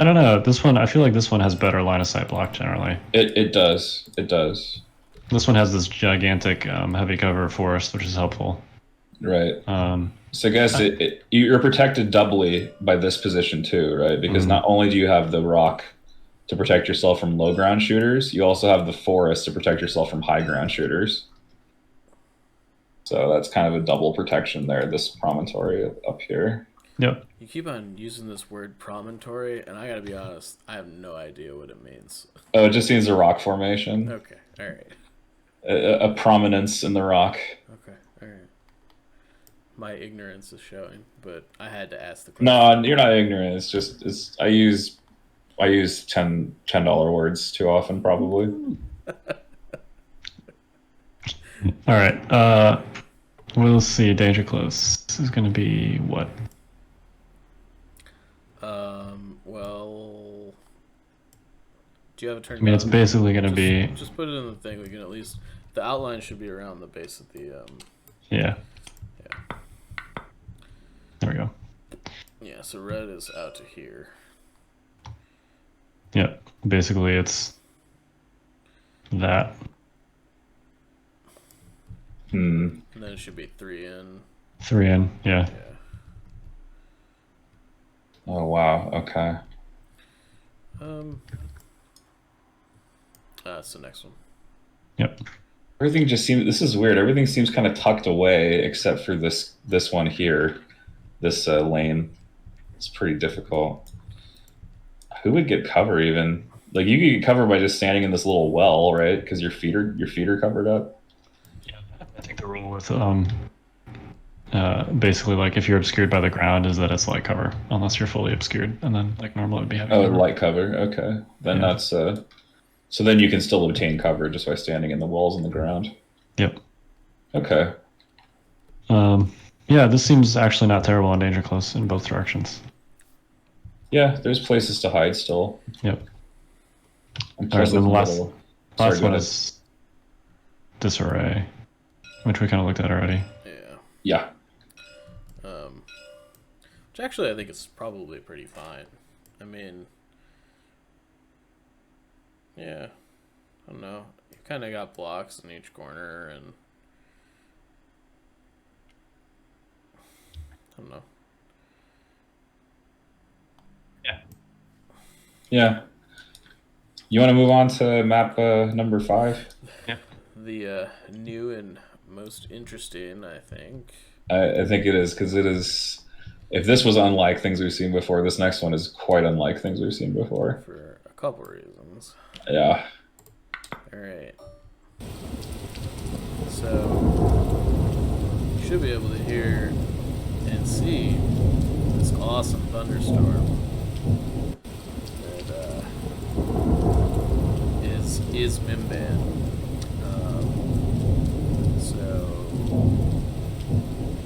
don't know. This one, I feel like this one has better line of sight block generally. It does. It does. This one has this gigantic heavy cover forest, which is helpful. Right. Um, So I guess you're protected doubly by this position too, right? Because not only do you have the rock to protect yourself from low ground shooters, you also have the forest to protect yourself from high ground shooters. So that's kind of a double protection there, this promontory up here. Yep. You keep on using this word promontory, and I gotta be honest, I have no idea what it means. Oh, it just means a rock formation. Okay, all right. A prominence in the rock. Okay, all right. My ignorance is showing, but I had to ask the question. No, you're not ignorant. I use $10 words too often, probably. All right. We'll see. Danger close. This is going to be what? Well, do you have a turn? I mean, it's basically going to be. Just put it in the thing. We can at least the outline should be around the base of the. Yeah. Yeah. There we go. Yeah. So red is out to here. Yep. Basically, it's that. And then it should be 3 in. 3 in. Yeah. Yeah. Oh wow. Okay. That's the next one. Yep. Everything just seems. This is weird. Everything seems kind of tucked away, except for this one here, this lane. It's pretty difficult. Who would get cover even? Like you could get cover by just standing in this little well, right? Because your feet are covered up. Yeah. I think the rule with basically like if you're obscured by the ground is that it's light cover unless you're fully obscured, and then like normal it would be heavy cover. Light cover. Okay, then that's so then you can still obtain cover just by standing in the walls in the ground. Yep. Okay. Yeah, this seems actually not terrible on danger close in both directions. Yeah, there's places to hide still. Yep. And All right, then the last one is Disarray, which we kind of looked at already. Yeah. Which actually I think is probably pretty fine. I mean, yeah, I don't know. You kind of got blocks in each corner, and I don't know. Yeah. Yeah. You want to move on to map number 5? Yeah. The new and most interesting, I think. I think it is, because it is. If this was unlike things we've seen before, this next one is quite unlike things we've seen before. For a couple reasons. Yeah. All right. So you should be able to hear and see this awesome thunderstorm that is Mimban. So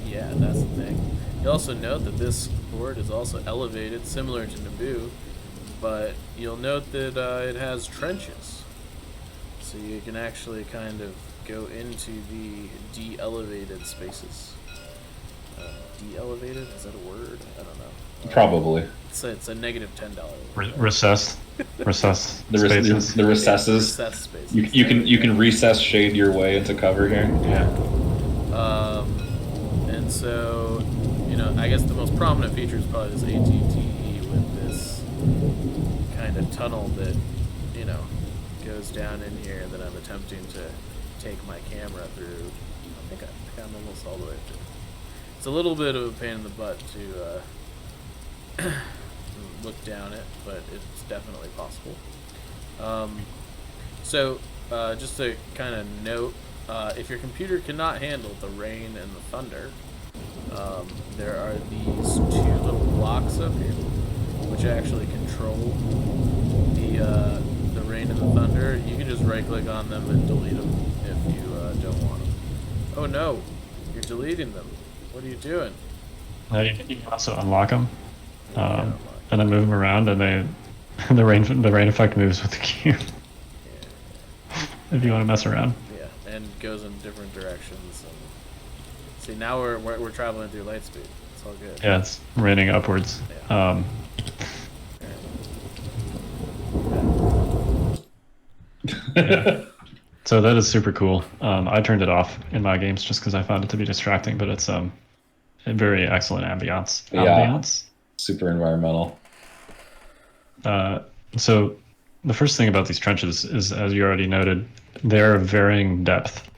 yeah, that's the thing. You also note that this board is also elevated, similar to Naboo, but you'll note that it has trenches. So you can actually kind of go into the de-elevated spaces. De-elevated? Is that a word? I don't know. Probably. It's a negative $10. Recess spaces. The recesses. Recess spaces. You can recess shade your way into cover here. Yeah. And so, I guess the most prominent feature is probably this ATTE with this kind of tunnel that, goes down in here that I'm attempting to take my camera through. I think I'm almost all the way through. It's a little bit of a pain in the butt to look down it, but it's definitely possible. So just to kind of note, if your computer cannot handle the rain and the thunder, there are these 2 little blocks up here, which actually control the rain and the thunder. You can just right-click on them and delete them if you don't want them. Oh no, you're deleting them. What are you doing? You can also unlock them, and then move them around, and the rain effect moves with the cube. Yeah. If you want to mess around. Yeah, and goes in different directions. And see, now we're traveling through light speed. It's all good. Yeah, it's raining upwards. Yeah. Yeah. So that is super cool. I turned it off in my games just because I found it to be distracting, but it's a very excellent ambiance. Yeah. Super environmental. So the first thing about these trenches is, as you already noted, they're of varying depth.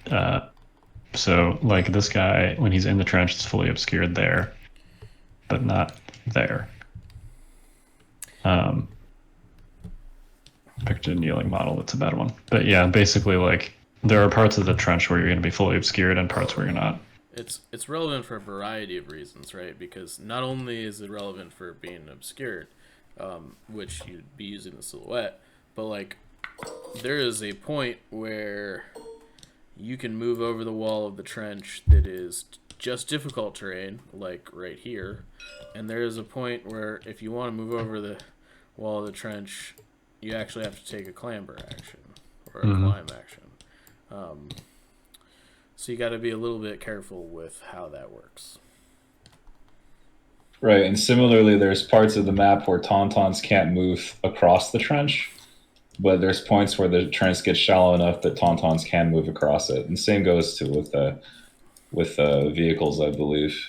So like this guy, when he's in the trench, it's fully obscured there, but not there. Picked a kneeling model. That's a bad one. But yeah, basically, like, there are parts of the trench where you're going to be fully obscured and parts where you're not. It's relevant for a variety of reasons, right? Because not only is it relevant for being obscured, which you'd be using the silhouette, but like there is a point where you can move over the wall of the trench that is just difficult terrain, like right here, and there is a point where if you want to move over the wall of the trench, you actually have to take a clamber action or a climb action. So you got to be a little bit careful with how that works. Right, and similarly, there's parts of the map where tauntauns can't move across the trench, but there's points where the trench gets shallow enough that tauntauns can move across it. And same goes to with vehicles, I believe.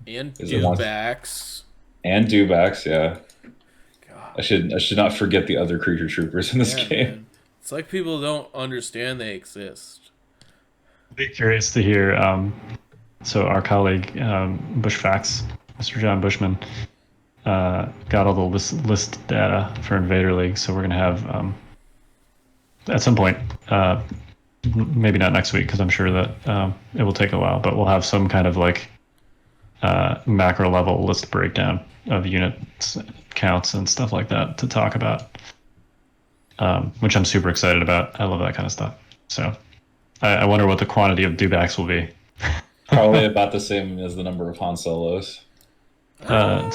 And dewbacks. And dewbacks, yeah. God. I should not forget the other creature troopers in this game. Man. It's like people don't understand they exist. I'd be curious to hear. So our colleague Bushfax, Mr. John Bushman, got all the list data for Invader League. So we're gonna have at some point, maybe not next week because I'm sure that it will take a while, but we'll have some kind of like macro level list breakdown of unit counts and stuff like that to talk about, which I'm super excited about. I love that kind of stuff. So I wonder what the quantity of dewbacks will be. Probably about the same as the number of Han Solos. I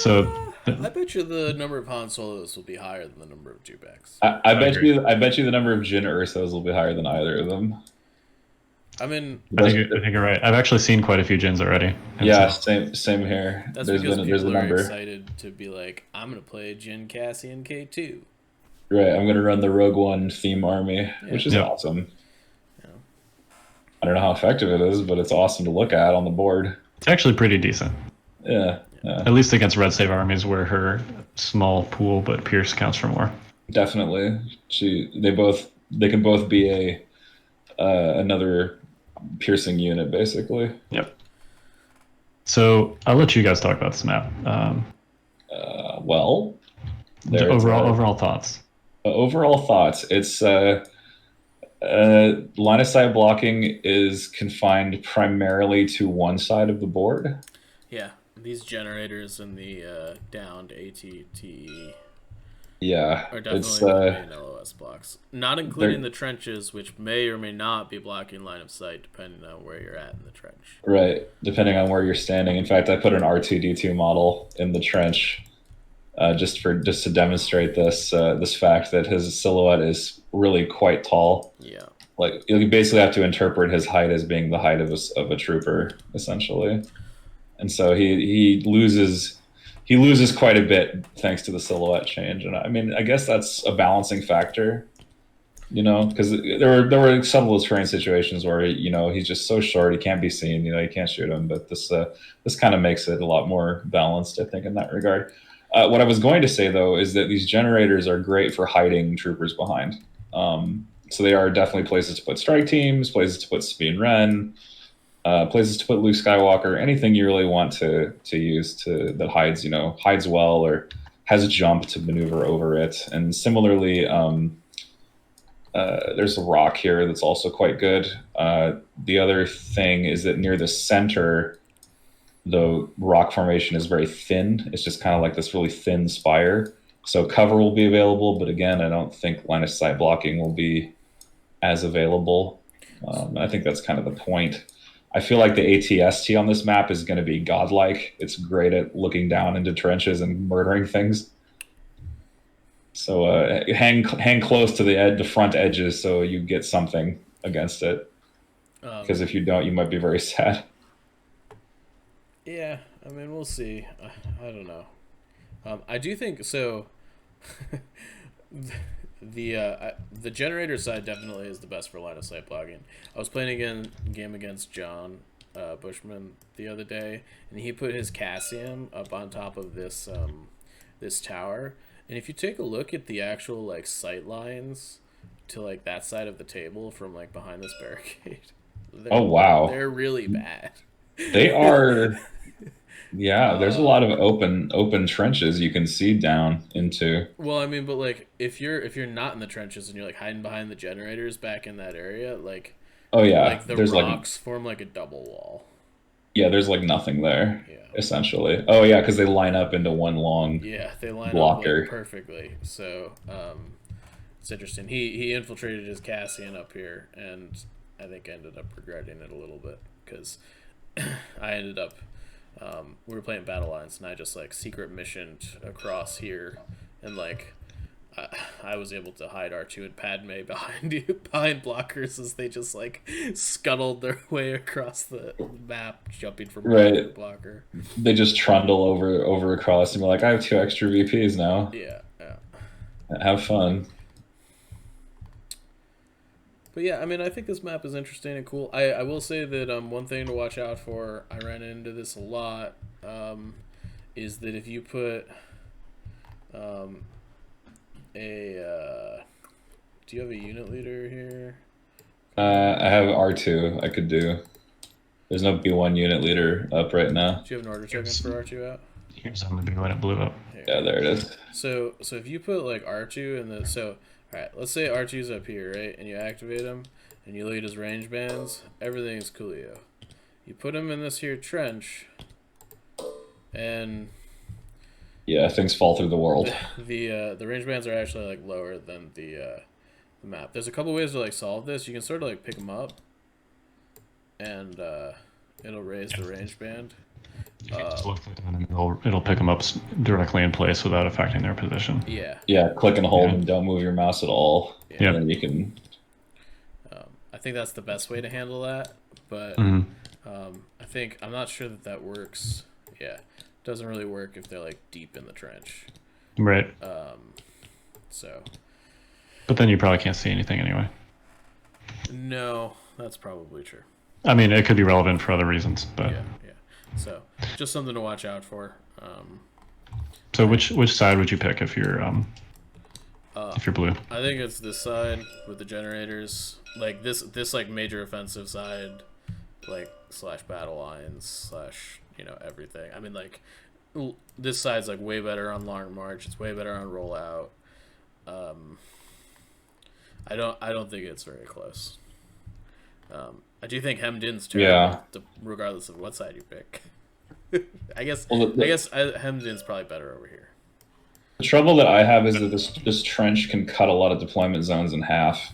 bet you the number of Han Solos will be higher than the number of dewbacks. I bet you the number of Jyn Ursos will be higher than either of them. I mean, I think you're right. I've actually seen quite a few Jins already. And Yeah, so, same here. that's There's because there's a people are number. excited to be like, I'm gonna play Jin Cassian K2. Right, I'm gonna run the Rogue One theme army, Yeah. which is yep. awesome. You know. I don't know how effective it is, but it's awesome to look at on the board. It's actually pretty decent. Yeah, yeah, At least against red save armies where her small pool but Pierce counts for more. definitely. They can both be a another piercing unit, basically. Yep. So I'll let you guys talk about this map. Well, there's Overall thoughts. overall thoughts. It's line of sight blocking is confined primarily to one side of the board. Yeah, these generators and the downed ATTE Yeah, are it's definitely the main LOS blocks. Not including they're the trenches, which may or may not be blocking line of sight depending on where you're at in the trench. right, depending on where you're standing. In fact, I put an R2D2 model in the trench just to demonstrate this fact that his silhouette is really quite tall. Yeah. Like you basically have to interpret his height as being the height of a trooper, essentially, and so he loses quite a bit thanks to the silhouette change. And I mean, I guess that's a balancing factor, because there were several terrain situations where he's just so short he can't be seen. You can't shoot him, but this kind of makes it a lot more balanced, I think, in that regard. What I was going to say though is that these generators are great for hiding troopers behind. So they are definitely places to put strike teams, places to put Sabine Wren, places to put Luke Skywalker, anything you really want to use that hides well or has a jump to maneuver over it. And similarly, there's a rock here that's also quite good. The other thing is that near the center, the rock formation is very thin. It's just kind of like this really thin spire. So cover will be available, but again, I don't think line of sight blocking will be as available. I think that's kind of the point. I feel like the ATST on this map is going to be godlike. It's great at looking down into trenches and murdering things. So hang close to the front edges so you get something against it. Because if you don't, you might be very sad. Yeah, I mean, we'll see. I don't know. I do think so. The generator side definitely is the best for line of sight blocking. I was playing a game against John Bushman the other day, and he put his Cassian up on top of this this tower. And if you take a look at the actual like sight lines to like that side of the table from like behind this barricade, Oh wow, they're really bad. They are. Yeah, there's a lot of open trenches you can see down into. Well, I mean, but like if you're not in the trenches and you're like hiding behind the generators back in that area, like Oh yeah, like the there's rocks form like a double wall. there's like nothing there Yeah. essentially. Oh yeah, because they line up into one long Yeah, they line up blocker. like perfectly. So it's interesting. He infiltrated his Cassian up here, and I think I ended up regretting it a little bit because I ended up we were playing Battle Lines, and I just like secret missioned across here, and like I was able to hide R2 and Padme behind blockers as they just like scuttled their way across the map, jumping from blocker to Right. blocker. They just trundle over across and be like, I have 2 extra VPs now. Yeah, yeah. Have fun. But yeah, I mean, I think this map is interesting and cool. I will say that one thing to watch out for, I ran into this a lot, is that if you put do you have a unit leader here? I have R2 I could do. There's no B1 unit leader up right now. Do you have an order token for R2 out? Here's on the big when it blew up. Here. Yeah, there it is. So if you put like R2 in the all right, let's say R2's up here, right, and you activate him, and you look at his range bands, everything is coolio. You put him in this here trench, and Yeah, things fall through the world. the range bands are actually like lower than the map. There's a couple ways to like solve this. You can sort of like pick them up, and it'll raise the range band. Just look for them and it'll pick them up directly in place without affecting their position. Yeah. Yeah, click and hold Yeah. and don't move your mouse at all. Yeah. Yep. And then you can. think that's the best way to handle that. But I'm not sure that works. Yeah, it doesn't really work if they're like deep in the trench. Right. So. But then you probably can't see anything anyway. No, that's probably true. I mean, it could be relevant for other reasons, but yeah. So just something to watch out for. So which side would you pick if you're blue? I think it's this side with the generators, like this like major offensive side, like / battle lines / everything. I mean, like this side's like way better on long march. It's way better on rollout. I don't think it's very close. I do think hemmed in's terrible, regardless of what side you pick. I guess hemmed in's probably better over here. The trouble that I have is that this trench can cut a lot of deployment zones in half.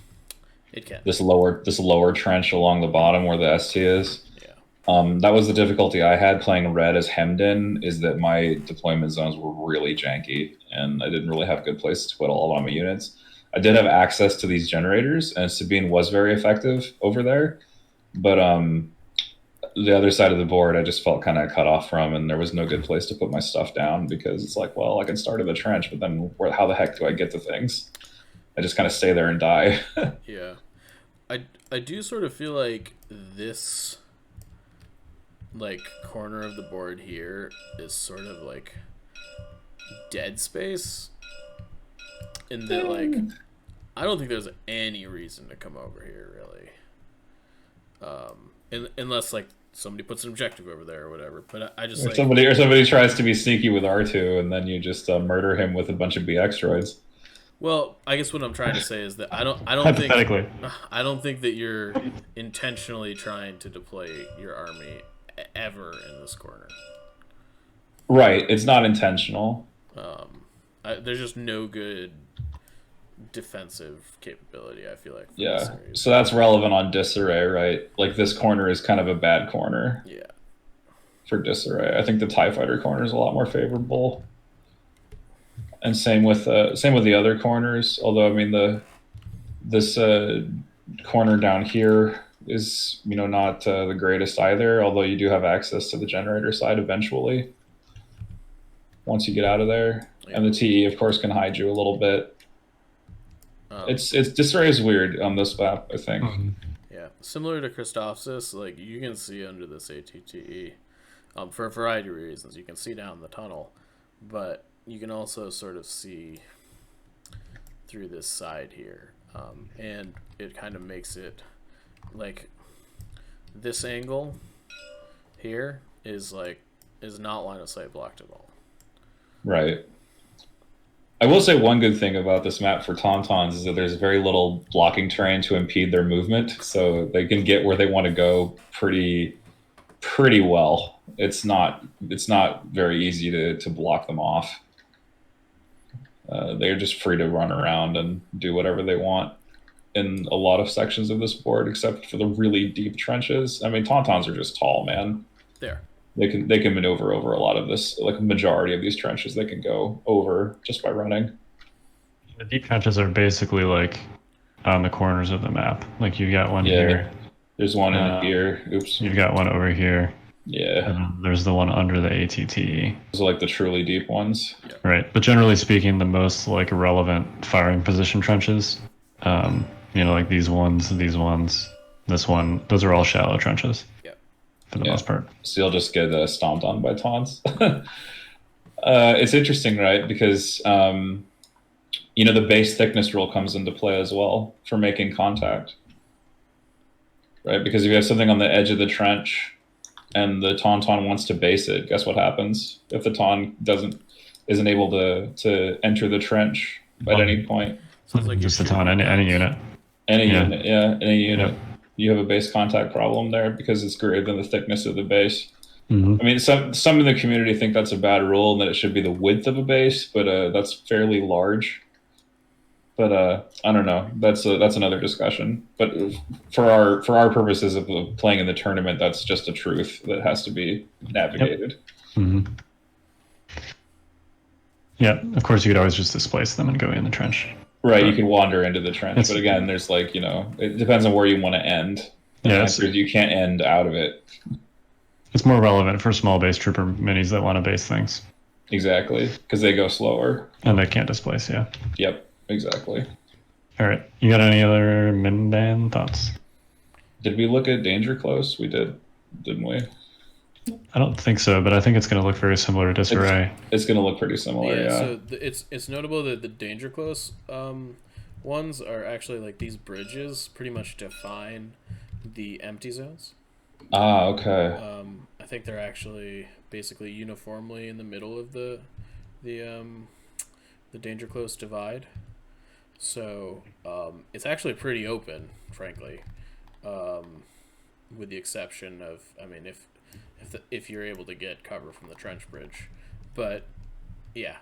It can. This lower trench along the bottom where the ST is. Yeah. That was the difficulty I had playing red as hemmed in, is that my deployment zones were really janky, and I didn't really have good places to put all of my units. I did have access to these generators, and Sabine was very effective over there, but the other side of the board I just felt kind of cut off from, and there was no good place to put my stuff down, because it's like, well, I can start in the trench, but then how the heck do I get to things? I just kind of stay there and die. Yeah. I do sort of feel like this like corner of the board here is sort of like dead space, in that like I don't think there's any reason to come over here really, unless like somebody puts an objective over there or whatever. But I just somebody tries to be sneaky with R2, and then you just murder him with a bunch of BX droids. Well, I guess what I'm trying to say is that I don't think that you're intentionally trying to deploy your army ever in this corner. Right, it's not intentional. There's just no good defensive capability, I feel like. Yeah, so that's relevant on disarray, right? Like this corner is kind of a bad corner. Yeah. For disarray, I think the TIE Fighter corner is a lot more favorable. And same with the other corners. Although I mean this corner down here is not the greatest either. Although you do have access to the generator side eventually once you get out of there, and the TE of course can hide you a little bit. It's disarray is weird on this map, I think. Yeah, similar to Christophsis, like you can see under this ATTE, for a variety of reasons. You can see down the tunnel, but you can also sort of see through this side here, and it kind of makes it like this angle here is not line of sight blocked at all. Right. I will say one good thing about this map for Tauntauns is that there's very little blocking terrain to impede their movement, so they can get where they want to go pretty well. It's not very easy to block them off. They're just free to run around and do whatever they want in a lot of sections of this board, except for the really deep trenches. I mean, Tauntauns are just tall, man. They can maneuver over a lot of this, like a majority of these trenches they can go over just by running. The deep trenches are basically like on the corners of the map. Like you got one here. There's one in here. Oops. You've got one over here. Yeah. And then there's the one under the ATTE. Those are like the truly deep ones. Yeah. Right. But generally speaking, the most like relevant firing position trenches, like these ones, this one, those are all shallow trenches. For the most part. So you'll just get stomped on by taunts. It's interesting, right? Because, the base thickness rule comes into play as well for making contact. Right? Because if you have something on the edge of the trench and the tauntaun wants to base it, guess what happens? If the taunt isn't able to enter the trench at any point. Sounds like just the taunt, any unit. Any unit. Yep. You have a base contact problem there because it's greater than the thickness of the base. Mm-hmm. I mean, some in the community think that's a bad rule and that it should be the width of a base, but that's fairly large. But I don't know. That's another discussion. But for our purposes of playing in the tournament, that's just a truth that has to be navigated. Yep. Mm-hmm. Yeah, of course you could always just displace them and go in the trench. Right, you can wander into the trench, It's- but again, there's like, it depends on where you want to end. And Yeah, the it's- answer is you can't end out of it. It's more relevant for small base trooper minis that want to base things. Exactly, because they go slower. And they can't displace, yeah. Yep, exactly. All right. You got any other min-ban thoughts? Did we look at Danger Close? We did, didn't we? I don't think so, but I think it's going to look very similar to Disarray. It's going to look pretty similar, yeah. So it's notable that the Danger Close ones are actually like these bridges pretty much define the empty zones. Ah, okay. I think they're actually basically uniformly in the middle of the Danger Close divide. So it's actually pretty open, frankly, with the exception of, I mean, if you're able to get cover from the trench bridge, but yeah,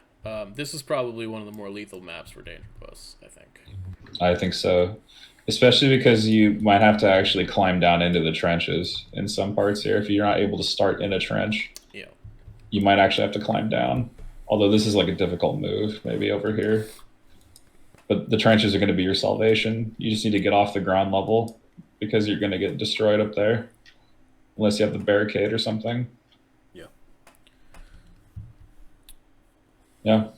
this is probably one of the more lethal maps for Danger Close, I think. I think so. Especially because you might have to actually climb down into the trenches in some parts here. If you're not able to start in a trench, Yeah, you might actually have to climb down. Although this is like a difficult move, maybe over here. But the trenches are going to be your salvation. You just need to get off the ground level because you're going to get destroyed up there. Unless you have the barricade or something. yeah. Yeah.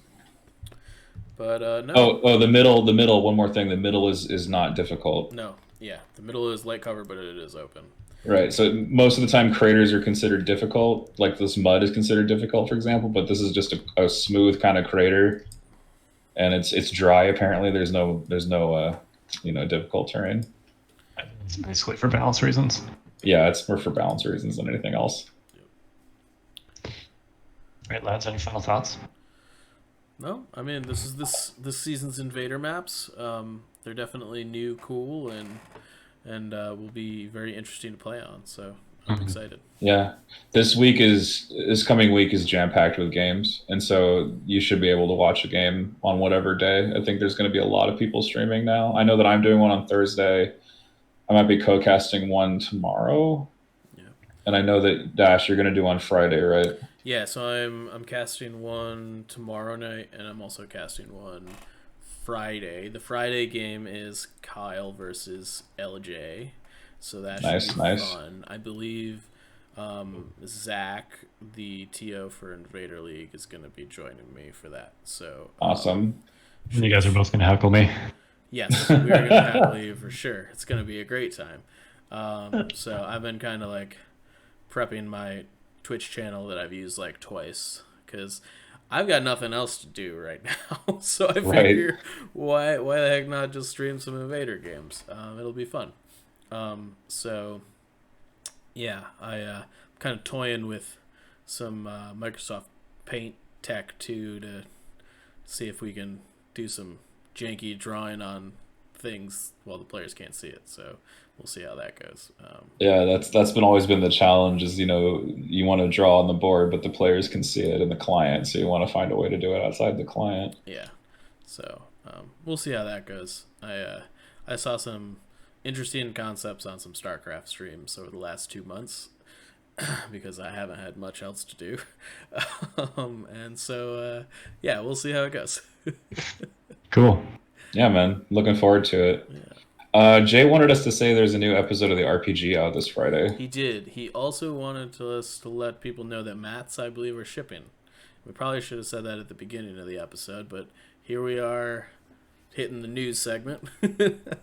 But no. Oh, the middle. One more thing. The middle is not difficult. No, yeah, the middle is light cover, but it is open. Right. So most of the time, craters are considered difficult. Like this mud is considered difficult, for example. But this is just a smooth kind of crater, and it's dry. Apparently, there's no difficult terrain. It's basically for balance reasons. Yeah, it's more for balance reasons than anything else. Right, lads, any final thoughts? No, I mean this is this season's Invader maps. They're definitely new, cool, and will be very interesting to play on. So I'm excited. Yeah, this coming week is jam packed with games, and so you should be able to watch a game on whatever day. I think there's going to be a lot of people streaming now. I know that I'm doing one on Thursday. I might be co-casting one tomorrow. Yeah. And I know that Dash, you're going to do on Friday, right? Yeah, so I'm casting one tomorrow night, and I'm also casting one Friday. The Friday game is Kyle versus LJ, so that should be fun. I believe Zach, the TO for Invader League, is going to be joining me for that. So awesome. You guys are both going to heckle me. Yes, we are going to heckle you for sure. It's going to be a great time. So I've been kind of like prepping my Twitch channel that I've used like twice because I've got nothing else to do right now. So I figure why the heck not just stream some Invader games? It'll be fun. So yeah, I'm kind of toying with some Microsoft Paint tech too to see if we can do some janky drawing on things while the players can't see it. So we'll see how that goes. Yeah, that's always been the challenge is, you want to draw on the board, but the players can see it in the client. So you want to find a way to do it outside the client. Yeah. So we'll see how that goes. I saw some interesting concepts on some StarCraft streams over the last 2 months because I haven't had much else to do. And so, yeah, we'll see how it goes. Cool. Yeah, man. Looking forward to it. Yeah. Jay wanted us to say there's a new episode of the RPG out this Friday. He did. He also wanted us to let people know that mats, I believe, are shipping. We probably should have said that at the beginning of the episode, but here we are hitting the news segment.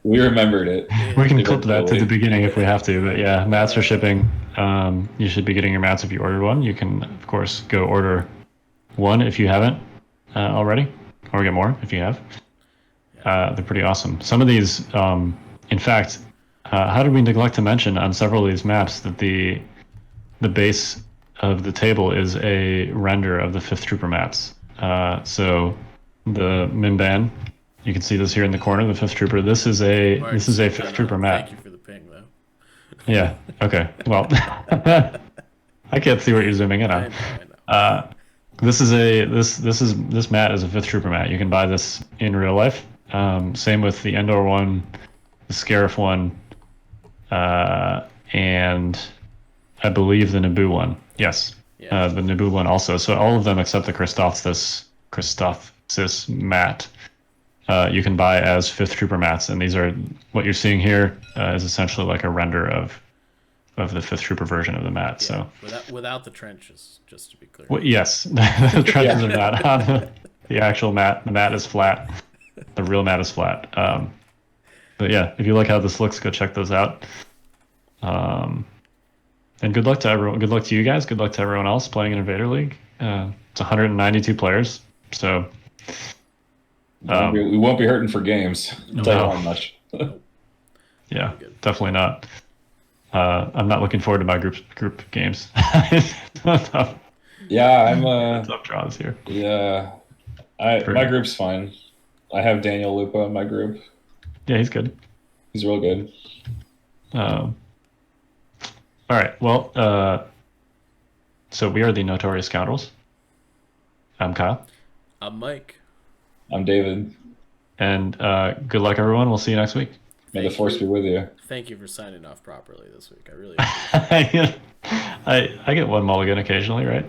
We remembered it. We can clip that to the beginning if we have to, but yeah, mats are shipping. You should be getting your mats if you ordered one. You can, of course, go order one if you haven't already, or get more if you have. They're pretty awesome. Some of these, in fact, how did we neglect to mention on several of these maps that the base of the table is a render of the 5th Trooper maps. So the Mimban, you can see this here in the corner, the 5th Trooper. This is a 5th Trooper map. Thank you for the ping, though. Yeah. Okay. Well, I can't see what you're zooming in on. I know. This mat is a 5th Trooper mat. You can buy this in real life. Same with the Endor one, the Scarif one, and I believe the Naboo one. Yes, Yeah. the Naboo one also. So all of them except the Christophsis mat you can buy as 5th Trooper mats, and these are what you're seeing here is essentially like a render of the 5th Trooper version of the mat. Yeah, So without the trenches, just to be clear. yes, the trenches are not on the actual mat. The mat is flat. The real mat is flat. But yeah, if you like how this looks, go check those out. And good luck to everyone. Good luck to you guys. Good luck to everyone else playing in Invader League. It's 192 players, so we won't be hurting for games. I'll tell you how much. Yeah, definitely not. I'm not looking forward to my group games. Yeah, I'm tough draws here. Yeah, my group's fine. I have Daniel Lupo in my group. Yeah, he's good. He's real good. All right. Well, so we are the Notorious Scoundrels. I'm Kyle. I'm Mike. I'm David. And good luck, everyone. We'll see you next week. May the force be with you. Thank you for signing off properly this week. I really I get one mulligan occasionally, right?